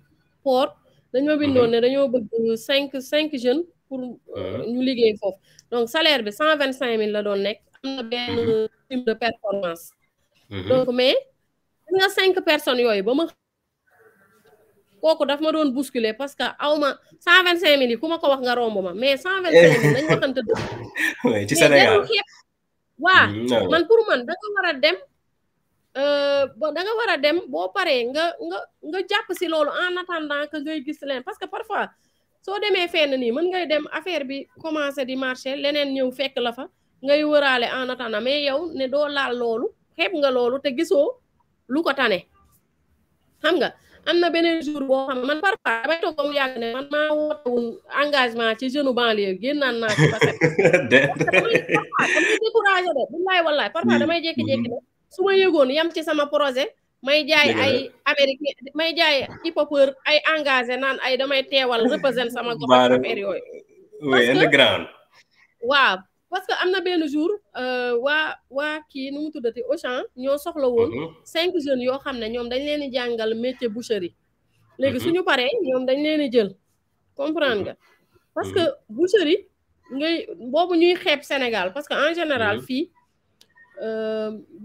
Speaker 2: port dañoo bindoon ne dañoo bëgg cinq jeunes pour ñu liggéey foofu donc salaire bi 125 000 la doon nekk am na benn prime de performance donc mais nga 5 personnes yooyu ba ma kooku daf ma doon bousculer parce que aw ma 125 000 yi ku ma ko wax nga romb ma mais 125 000 nañ waxante dëgg
Speaker 1: ci Sénégal
Speaker 2: waa man pour man da nga war a dem da nga war a dem boo paree nga jàpp si loolu en attendant que ngay gis leen parce que parfois soo demee fenn nii mën ngay dem affaire bi commencé di marché leneen ñëw fekk la fa ngay wëraale en attendant mais yow ne doo laal loolu xeeb nga loolu te gisoo lu ko tane xam nga am na beneen jour boo xam ne man parfois damay toog ba mu yàgg ne man maa wootewul engagement ci jeune banlieue génnaan naa ci parce que damay découragé de billaay wallaay parfois damay jékki-jékki ne su ma yëgoon yam ci sama projet may jaay ay américain may jaay hip-hopeur ay engagé naan ay damay teewal représente sama gox ak affaire yooyu
Speaker 1: underground
Speaker 2: waaw parce que am na benn jour waa kii nu mu tuddati Auchan ñoo soxla woon 5 jeunes yoo xam ne ñoom dañ leen di jàngal métier boucherie léegi suñu paree ñoom dañ leen di jël comprendre nga parce que boucherie ngay boobu ñuy xeeb Sénégal parce que en général fii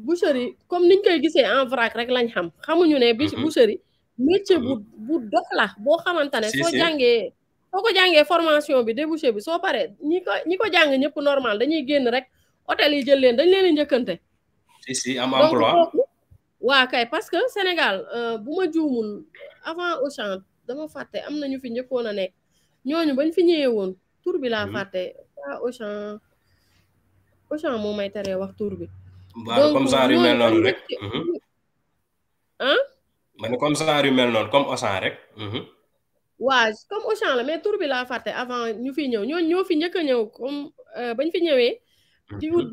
Speaker 2: boucherie comme niñ koy gisee en vrac rek lañ xam xamuñu ne boucherie métier bu dox la boo xamante ne soo ko jàngee formation bi débouché bi soo paree ñi ko jàng ñëpp normal dañuy génn rek hôtel yi jël leen dañ leen di njëkkante
Speaker 1: si am emploi
Speaker 2: waa kay parce que Sénégal bu ma juumul avant Auchan dama fàtte am na ñu fi njëkkoon a nekk ñooñu bañ fi ñëwee woon tur bi laa fàtte waa Auchan moo may teree wax tur bi
Speaker 1: donc comme genre yu mel noonu rek ma ne comme genre yu mel noonu comme Auchan rek
Speaker 2: waaw comme Auchan la mais tur bi laa fàtte avant ñu fi ñëw ñoo fi njëkk a ñëw comme bañ fi ñëwee di wut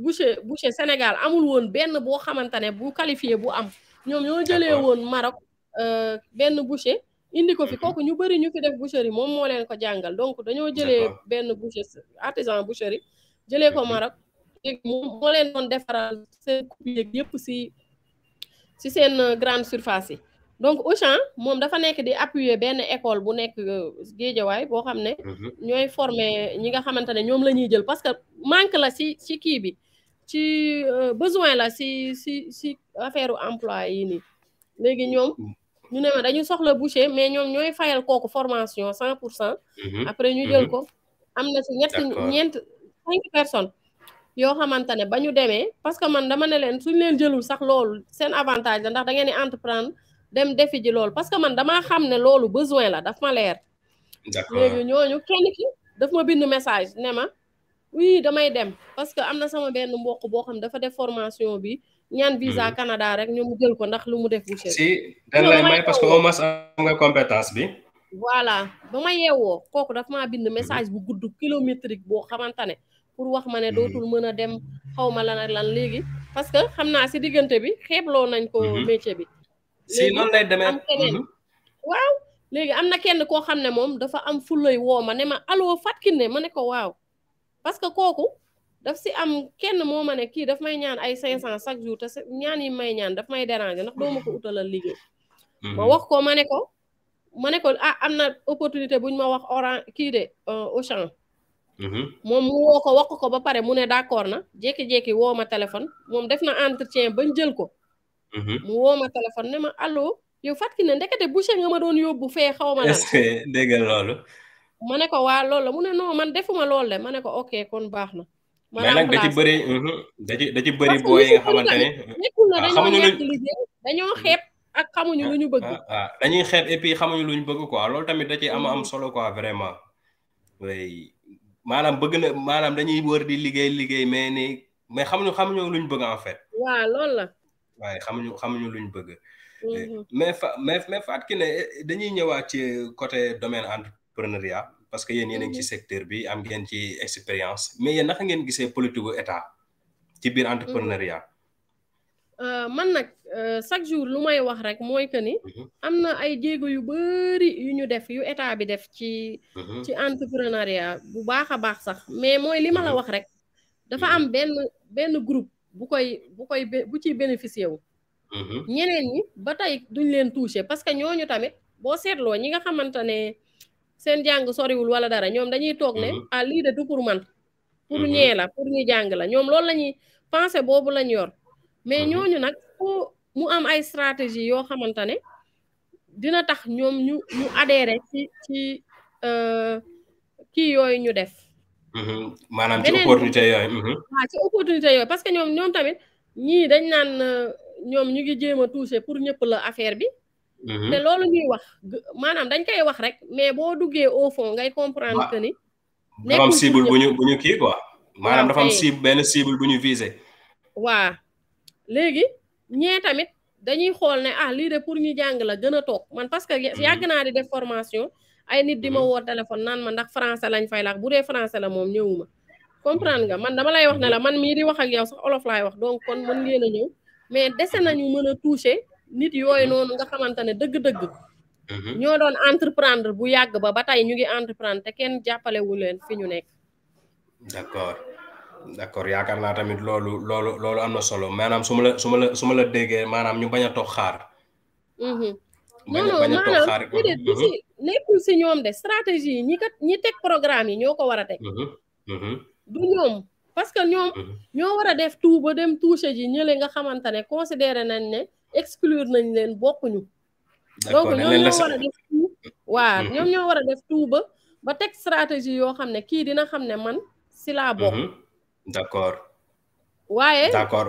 Speaker 2: boucher Sénégal amul woon benn boo xamante ne bu qualifié bu am ñoom ñoo jëlee woon Maroc benn boucher indi ko fi kooku ñu bëri ñu fi def boucherie moom moo leen ko jàngal donc dañoo jëlee benn boucher artisan boucherie jëlee ko Maroc léegi moom moo leen doon defaral seen coupe yëpp si seen grande surface yi donc Auchan moom dafa nekk di appuyer benn école bu nekk Géejawaay boo xam ne ñooy former ñi nga xamante ne ñoom la ñuy jël parce que manque la ci kii bi ci besoin la ci affaire emploi yi nii léegi ñoom ñu ne ma dañu soxla boucher mais ñoom ñooy fayal kooku formation 100% après ñu jël ko am na ci ñeent 5 personnes yoo xamante ne ba ñu demee parce que man dama ne leen suñ leen jëlul sax loolu seen avantage la ndax da ngeen di entreprendre dem defi ji loolu parce que man damaa xam ne loolu besoin la daf ma leer léegi ñooñu kenn ki daf ma bind message ne ma oui damay dem parce que am na sama benn mbokk boo xam dafa def formation bi ñaan visa Canada rek ñu mu jël ko ndax lu mu def boucher
Speaker 1: si dañ lay may parce que au moins am nga compétence bi
Speaker 2: voilà ba ma yeewoo kooku daf maa bind message bu gudd kilométrique boo xamante ne pour wax ma ne dootul mën a dem xaw ma lan ak lan léegi parce que xam naa si diggante bi xeebloo nañ ko métier bi
Speaker 1: si noonu lay demee
Speaker 2: am keneen waaw léegi am na kenn koo xam ne moom dafa am fulay woo ma ne ma allo Fatou Kiné ma ne ko waaw parce que kooku daf si am kenn moo ma ne kii daf may ñaan ay 500 chaque jour te ñaan yi may ñaan daf may déranger ndax doo ma ko utalal liggéey ma wax ko ma ne ko ah am na opportunité buñ ma wax Orange kii de Auchan moom mu woo ko wax ko ba pare mu ne d'accord na jékki-jékki woo ma téléphone moom def na entretien bañ jël ko mu woo ma téléphone ne ma allo yow Fatou Kiné ndekete boucher nga ma doon yóbbu fee xaw ma lan
Speaker 1: est-ce que dégg loolu
Speaker 2: ma ne ko waa loolu la mu ne non man defuma loolu de ma ne ko ok kon baax na
Speaker 1: mais nag da ci bëri da ci bëri boo yi nga xamante ne
Speaker 2: nekkul na dañoo ñàkk liggéey dañoo xeeb ak xamuñu lu ñu bëgg
Speaker 1: dañuy xeeb et puis xamuñu lu ñu bëgg quoi loolu tamit da ci am solo quoi vraiment oui maanaam bëgg na maanaam dañuy wër di liggéey mais xamuñu lu ñu bëgg en fait
Speaker 2: waaw loolu la
Speaker 1: waaye xamuñu lu ñu bëgg mais Fatou Kiné dañuy ñëwaat ci côté domaine entrepreneuriat parce que yéen a ngi ci secteur bi am ngeen ci expérience mais yéen naka ngeen gisee politique gu état ci biir entrepreneuriat.
Speaker 2: man nag chaque jour lu may wax rek mooy que ni. am na ay jéego yu bari yu ñu def yu état bi def ci entrepreneuriat bu baax a baax sax mais mooy li ma la wax rek dafa am benn groupe bu ciy bénéficier wu ñeneen ñi ba tey duñ leen touché parce que ñooñu tamit boo seetloo ñi nga xamante ne seen jàng soriwul wala dara ñoom dañuy toog ne ah lii de du pour man pour ñee la pour ñu jàng la ñoom loolu la ñuy pensé boobu lañ yor mais ñooñu nag foo mu am ay stratégie yoo xamante ne dina tax ñoom ñu adhéré ci kii yooyu ñu def
Speaker 1: maanaam ci opportunité yooyu
Speaker 2: waaw ci opportunité yooyu parce que ñoom tamit ñii dañ naan ñoom ñu ngi jéem a touché pour ñëpp la affaire bi te loolu ñuy wax maanaam dañ koy wax rek mais boo duggee au fond ngay comprendre que ni
Speaker 1: dafa am cible bu ñu kii quoi maanaam dafa am benn cible bu ñu visé
Speaker 2: waa léegi ñee tamit dañuy xool ne ah lii de pour ñu jàng la gën a toog man parce que yàgg naa di def formation ay nit di ma woo téléphone naan ma ndax français lañ fay laax bu dee français la moom ñëwuma comprendre nga man dama lay wax ne la man mii di wax ak yow sax olof laay wax donc kon mën ngeen a ñëw mais dese nañu mën a toucher nit yooyu noonu nga xamante ne dëgg-dëgg ñoo doon entreprendre bu yàgg ba tey ñu ngi entreprendre te kenn jàppalewu leen fi ñu nekk
Speaker 1: d'accord yaakaar naa tamit loolu am na solo maanaam su ma la déggee maanaam ñu bañ a toog xaar
Speaker 2: non maanaam du si nekkul si ñoom de stratégie yi ñi teg programme yi ñoo ko war a teg du ñoom parce que ñoom ñoo war a def tout ba dem toucher ji ñële nga xamante ne considéré nañ ne exclure nañ leen bokkuñu donc ñoom ñoo war a def tout waaw ñoom ñoo war a def tout ba teg stratégie yoo xam ne kii dina xam ne man si laa bokk
Speaker 1: d'accord
Speaker 2: waaye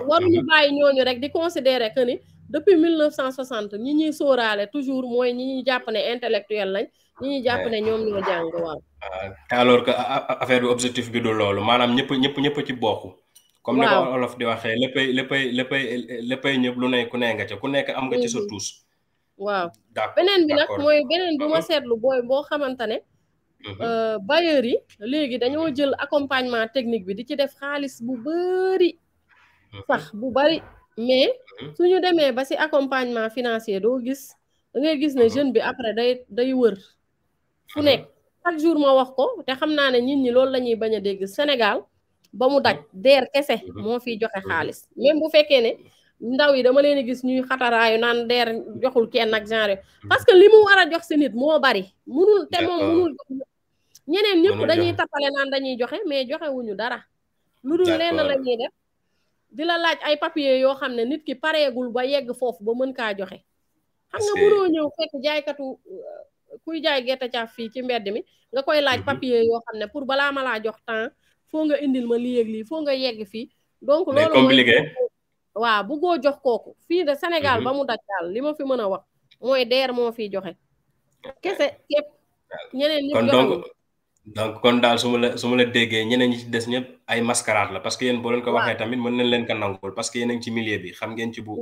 Speaker 2: waruñu bàyyi ñooñu rek di considérer que ni depuis 1960 ñi ñuy sóoraale toujours mooy ñi ñuy jàpp ne intellectuel lañ ñi ñuy jàpp ne ñoom ñoo jàng waaw
Speaker 1: alors que affaire bi objectif bi du loolu maanaam ñëpp ci bokk comme ni ko olof di waxee léppay ñëpp lu ne ku ne nga ca ku nekk am nga ci sa tuus
Speaker 2: waaw beneen bi nag mooy beneen bu ma seetlu boo xamante ne bailleurs yi léegi dañoo jël accompagnement technique bi di ci def xaalis bu bari sax bu bari mais suñu demee ba ci accompagnement financier doo gis da ngay gis ne jeune bi après day wër fu nekk chaque jour ma wax ko te xam naa ne nit ñi loolu la ñuy bañ a dégg Sénégal ba mu daj DER kese moo fiy joxe xaalis même bu fekkee ne ndaw yi dama leen di gis ñuy xataraayu naan DER joxul kenn ak genre parce que li mu war a jox ci nit moo bari munul te moom munul ñeneen ñëpp dañuy tappale naan dañuy joxe mais joxewuñu dara lu dul lenn la ñuy def di la laaj ay papier yoo xam ne nit ki pareegul ba yegg foofu ba mën kaa joxe xam nga mënoo ñëw fekk jaaykatu kuy jaay gerte caaf fii ci mbedd mi nga koy laaj papier yoo xam ne pour balaa ma laa jox temps foo nga indil ma lii ak lii foo nga yegg fii donc loolu
Speaker 1: compliqué
Speaker 2: waaw buggoo jox kooku fii de Sénégal ba mu daj daal li ma fi mën a wax mooy DER moo fiy joxe kese képp ñeneen ñi
Speaker 1: donc kon daal su ma la déggee ñeneen ñi ci des ñëpp ay mascarade la parce que yéen boo leen ko waxee tamit mën nañ leen ko nangul parce que yéen a ngi ci milieu bi xam ngeen ci bu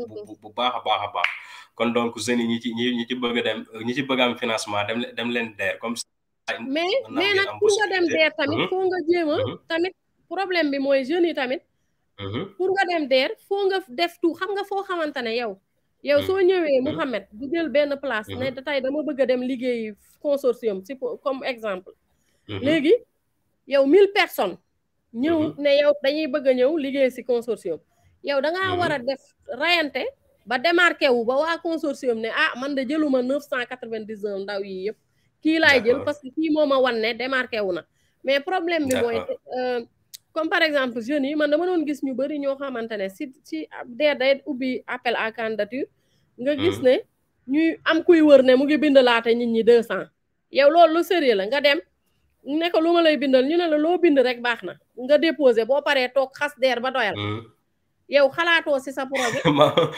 Speaker 1: baax a baax kon donc jeunes yi ñi ci bëgg a dem ñi ci bëgg am financement dem leen DER comme ça
Speaker 2: mais nag pour nga dem DER tamit foo nga jéem a tamit problème bi mooy jeunes yi tamit pour nga dem DER foo nga def tout xam nga foo xamante ne yow soo ñëwee Mouhamed di jël benn place ne tey dama bëgg a dem liggéey consortium si comme exemple léegi yow 1000 personnes ñëw ne yow dañuy bëgg a ñëw liggéey si consortium yow da ngaa war a def rayante ba démarqué wu ba waa consortium ne ah man de jëluma 999 ndaw yi yëpp kii laay jël parce que kii moo ma wan ne démarqué wu na mais problème bi mooy comme par exemple jeunes yi man dama doon gis ñu bëri ñoo xamante ne si DER day ubbi appel à candidature nga gis ne ñuy am kuy wër ne mu ngi bind laate nit ñi 200 yow loolu lu sérieux la nga dem ne ko lu ma lay bindal ñu ne la loo bind rek baax na nga déposé boo paree toog xas DER ba doyal yow xalaatoo si sa projet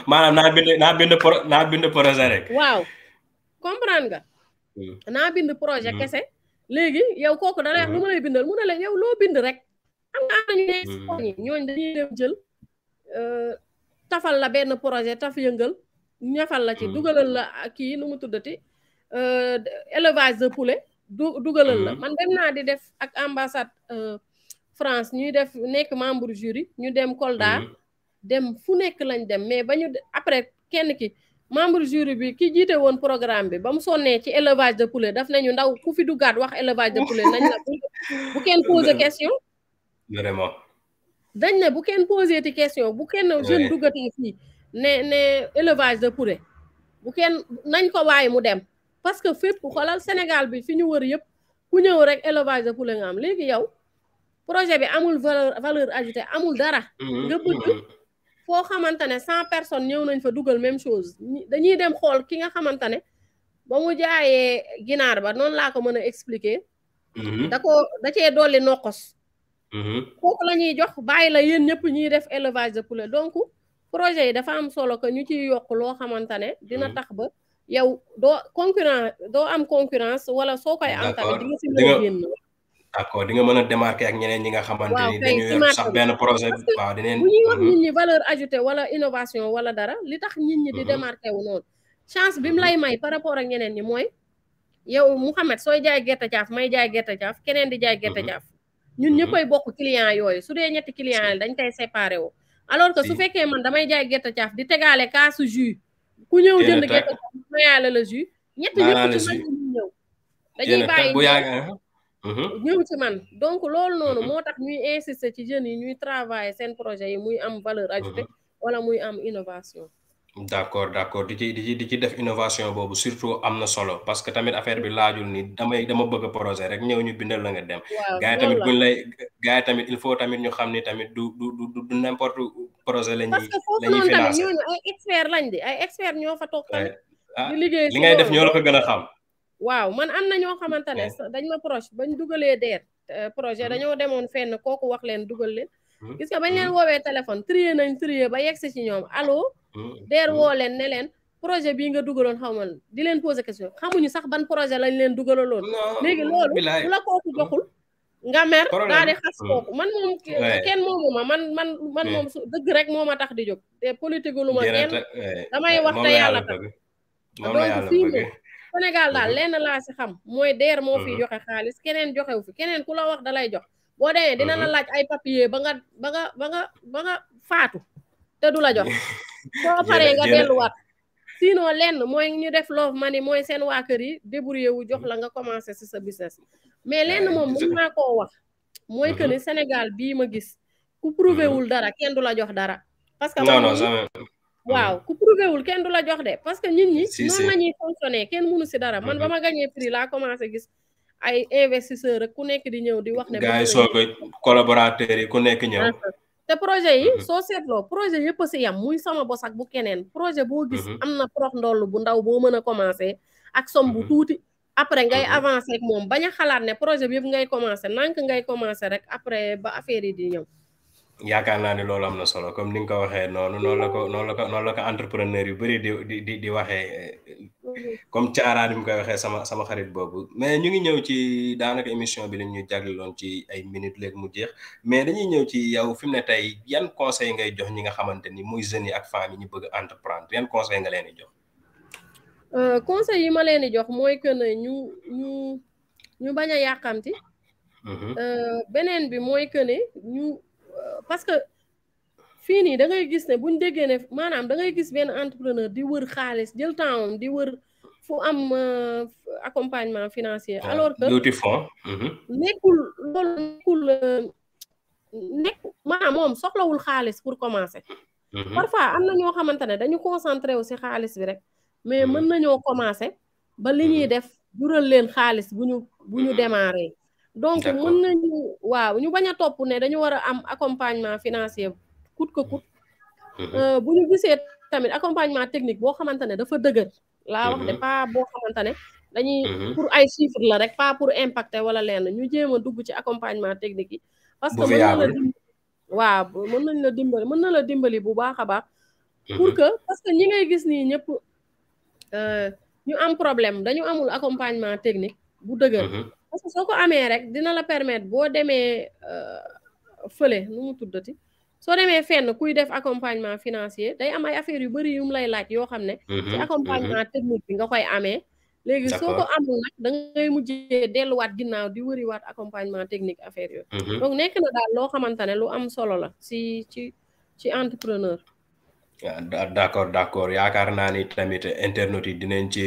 Speaker 1: maanaam naa bind projet rek
Speaker 2: waaw comprendre nga naa bind projet kese léegi yow kooku da lay wax lu ma lay bindal mu ne la yow loo bind rek xam nga am nañu ne soñi ñooñ dañuy dem jël tafal la benn projet taf yëngal ñafal la ci dugalal la kii nu mu tuddati élevage de poulet dugalal la man dem naa di def ak ambassade France ñuy def nekk membre jury ñu dem Kolda dem fu nekk lañ dem mais ba ñu après kenn ki membre jury bi ki jiite woon programme bi ba mu sonnee ci élevage de poulet daf nañu ndaw ku fi duggaat wax élevage de poulet nañ la bu kenn poser question
Speaker 1: vraiment
Speaker 2: dañ ne bu kenn posé ti question bu kenn jeune duggatee fii ne élevage de poulet bu kenn nañ ko waaye mu dem parce que fépp xoolal Sénégal bi fi ñu wër yëpp ku ñëw rek élevage de poulet nga am léegi yow projet bi amul valeur ajoutée amul dara nga bëgg foo xamante ne 100 personnes ñëw nañ fa dugal même chose dañuy dem xool ki nga xamante ne ba mu jaayee ginaar ba noonu laa ko mën a expliquer da cee dolli nokkos kooku la ñuy jox bàyyi la yéen ñëpp ñuy def élevage de poulet donc projet yi dafa am solo que ñu ciy yokk loo xamante ne dina tax ba yow doo am concurrence wala soo koy am tamit di nga si mën a génn
Speaker 1: d'accord di nga mën a démarquer ak ñeneen ñi nga xamante ni dañu yor sax benn projet waaw dineen
Speaker 2: bu ñuy wax nit ñi valeur ajoutée wala innovation wala dara li tax nit ñi di démarquer wu noonu chance bi mu lay may par rapport ak ñeneen ñi mooy yow Mouhamed sooy jaay gerte caaf may jaay gerte caaf keneen di jaay gerte caaf ñun ñëppay bokk client yooyu su dee ñetti client yi dañ koy séparé woo alors que su fekkee man damay jaay gerte caaf di tegaale kaasu jus ku ñëw jënd gerte caaf mayaale la jus ñett ñëpp ci man ñu ñëw dañuy bàyyi ñëw ci man donc loolu noonu moo tax ñuy insister ci jeunes yi ñuy travailler seen projet yi muy am valeur ajoutée wala muy am innovation
Speaker 1: d'accord di ci def innovation boobu surtout am na solo parce que tamit affaire bi laajul ni dama bëgg projet rek ñëw ñu bindal la nga dem gars yi tamit buñ lay gars yi tamit il faut tamit ñu xam ni tamit du n'importe projet la ñuy
Speaker 2: parce que foofu noonu tamit ñooñu ay expert lañ di ay expert ñoo fa toog tamit di liggéey
Speaker 1: li ngay def ñoo la ko gën a xam
Speaker 2: waaw man am na ñoo xamante ne dañ ma proche bañ dugalee DER projet dañoo demoon fenn kooku wax leen dugal leen gis nga bañ leen woowee téléphone trier ba yegsi ci ñoom allo DER woo leen ne leen projet bii nga dugaloon xaw ma di leen poser question xamuñu sax ban projet lañ leen dugalaloon léegi loolu bu la kooku joxul nga mer daal di xas kooku man moom kenn moomu ma man moom su dëgg rek moo ma tax di jóg te politique lu ma kenn damay wax te yàlla tax donc fii moom Sénégal daal lenn laa si xam mooy DER moo fiy joxe xaalis keneen joxewu fi keneen ku la wax dalay jox boo demee dina la laaj ay papier ba nga faatu te du la jox soo paree nga delluwaat sinon lenn mooy ñu def love money mooy seen waa kër yi débrouillé wu jox la nga commencé si sa business mais lenn moom mën naa koo wax mooy que ni Sénégal bii ma gis ku prouvé wul dara kenn du la jox dara parce que waaw ku prouvé wul kenn du la jox de parce que nit ñi noonu la ñuy fonctionner kenn mënu si dara man ba ma gagné prix laa commencé gis ay investisseurs rek ku nekk di ñëw di wax ne
Speaker 1: gars yi soo ko collaborateurs yi ku nekk ñëw
Speaker 2: te projet yi soo seetloo projet yëpp a si yam muy sama bos ak bu keneen projet boo gis am na prox ndoll bu ndaw boo mën a commencé ak somme bu tuuti après ngay avancé ak moom bañ a xalaat ne projet bi yëpp ngay commencé nank ngay commencé rek après ba affaire yi di ñëw
Speaker 1: yaakaar naa ni loolu am na solo comme ni nga ko waxee noonu la ko entrepreneur yu bëri di waxee comme Thiara ni mu koy waxee sama xarit boobu mais ñu ngi ñëw ci daanaka émission bi lañ ñu jagleloon ci ay minutes léegi mu jeex mais dañuy ñëw ci yow fi mu ne tey yan conseil ngay jox ñi nga xamante ni muy jeunes yi ak femmes yi ñu bëgg entreprendre yan conseil nga leen di jox
Speaker 2: conseil yi ma leen di jox mooy que ne ñu bañ a yàqamti beneen bi mooy que ne parce que fii nii da ngay gis ne buñ déggee ne maanaam da ngay gis benn entrepreneur di wër xaalis jël temps di wër fu am accompagnement financier alors que nekkul maanaam moom soxlawul xaalis pour commencer parfois am na ñoo xamante ne dañu concentré wu si xaalis bi rek mais mën nañoo commencer ba li ñuy def jural leen xaalis bu ñu démarrer donc mën nañu waaw ñu bañ a topp ne dañu war a am accompagnement financier coûte que coûte bu ñu gisee tamit accompagnement technique boo xamante ne dafa dëgër laa wax de pas boo xamante ne dañuy pour ay chiffres la rek pas pour impacter wala leen ñu jéem a dugg ci accompagnement technique yi parce que mën na la dimbali bu baax a baax pour que parce que ñi ngay gis nii ñëpp ñu am problème dañu amul accompagnement technique bu dëgër parce que soo ko amee rek dina la permettre boo demee fële nu mu tuddati soo demee fenn kuy def accompagnement financier day am ay affaires yu bëri yu mu lay laaj yoo xam ne ci accompagnement technique bi nga koy amee léegi soo ko amul nag da ngay mujjee delluwaat ginnaaw di wëriwaat accompagnement technique affaire yooyu donc nekk na daal loo xamante ne lu am solo la ci entrepreneur
Speaker 1: d'accord yaakaar naa ni tamit internet yi dinañ ci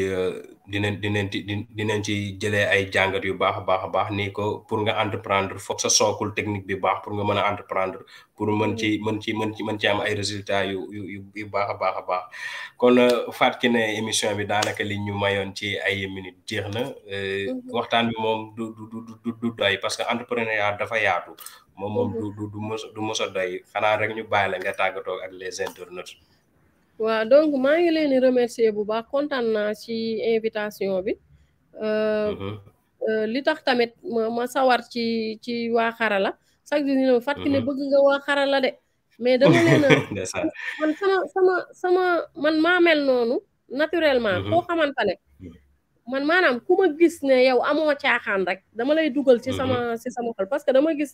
Speaker 1: dinañ ci jëlee ay jàngat yu baax a baax ni ko pour nga entreprendre foog sa sookul technique bi baax pour nga mën a entreprendre pour mën ci am ay résultats yu baax a baax kon Fatou Kiné émission bi daanaka li ñu mayoon ci ay minutes jeex na waxtaan bi moom du doy parce que entrepreneuriat dafa yaatu moom du mos a doy xanaa rek ñu bàyyi la nga tàggatoo ak les internautes.
Speaker 2: waaw donc maa ngi leen di remercier bu baax kontaan naa ci invitation bi li tax tamit ma sawar ci waa xarala chaque jour ñu ne Fatou Kiné bëgg nga waa xarala de mais dama leen a man sama man maa mel noonu naturellement koo xamante ne man maanaam ku ma gis ne yow amoo caaxaan rek dama lay dugal ci sama xol parce que dama gis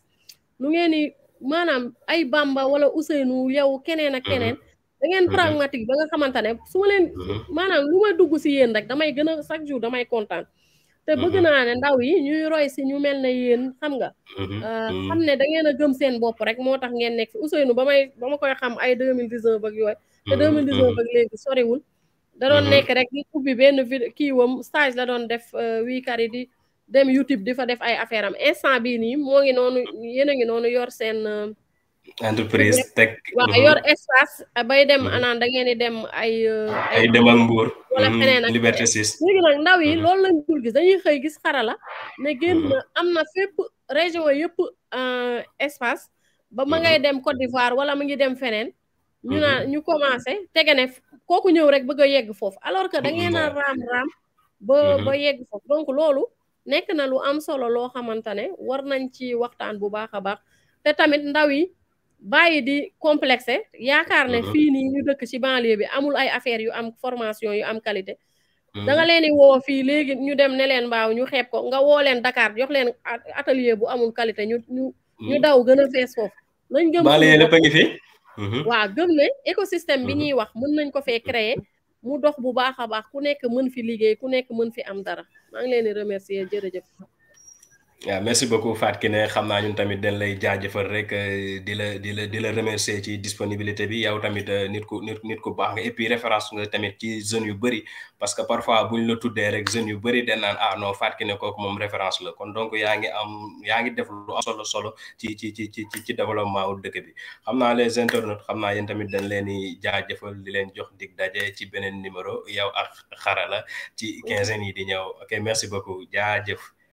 Speaker 2: lu ngeen ni maanaam ay Bamba wala Ousseynou yow keneen ak keneen da ngeen pragmatique ba nga xamante ne su ma leen maanaam lu ma dugg si yéen rek damay gën a chaque jour damay kontaan te bëgg naa ne ndaw yi ñuy roy si ñu mel ne yéen xam nga xam ne da ngeen a gëm seen bopp rek moo tax ngeen nekk fi Ousseynou ba ma koy xam ay 2019 ak yooyu te 2019 ak léegi soriwul da doon nekk rek di ubbi benn kiiwam stage la doon def wii kari di dem YouTube di fa def ay affaire am instant bii nii moo ngi noonu yéen a ngi noonu yor seen
Speaker 1: entreprise tech
Speaker 2: waaw yor espace bay dem anaan da ngeen di dem ay
Speaker 1: dem ak Mbour
Speaker 2: wala feneen ak
Speaker 1: Liberté 6
Speaker 2: léegi nag ndaw yi loolu lañ dul gis dañuy xëy gis xarala ne génn na am na fépp région yëpp espace ba ma ngay dem Côte d'Ivoire wala mu ngi dem feneen ñu naan ñu commencé tege ne kooku ñëw rek bëgg a yegg foofu alors que da ngeen a raam ba yegg foofu donc loolu nekk na lu am solo loo xamante ne war nañ ci waxtaan bu baax a baax te tamit ndaw yi bàyyi di complexé yaakaar ne fii nii ñu dëkk ci banlieue bi amul ay affaires yu am formation yu am qualité da nga leen di woo fii léegi ñu dem ne leen mbaaw ñu xeeb ko nga woo leen Dakar jox leen atelier bu amul qualité ñu daw gën a fees foofu nañ gëm
Speaker 1: lépp a ngi fi
Speaker 2: waaw gëm ne écosystème bi ñuy wax mën nañ ko fee créer mu dox bu baax a baax ku nekk mën fi liggéey ku nekk mën fi am dara maa ngi leen di remercier jërëjëf
Speaker 1: waaw merci beaucoup Fatou Kiné xam naa ñun tamit dañ lay jaajëfal rek di la remercier ci disponibilité bi yow tamit nit ku baax nga et puis référence nga tamit ci jeunes yu bëri parce que parfois buñ la tuddee rek jeunes yu bëri dañ naan non Fatou Kiné kooku moom référence la kon donc yaa ngi def lu am solo ci développement wu dëkk bi xam naa les internautes xam naa yéen tamit dañ leen di jaajëfal di leen jox dig daje ci beneen numéro Yaw Ak Xarala ci 15 yi di ñëw ok merci beaucoup jaajëf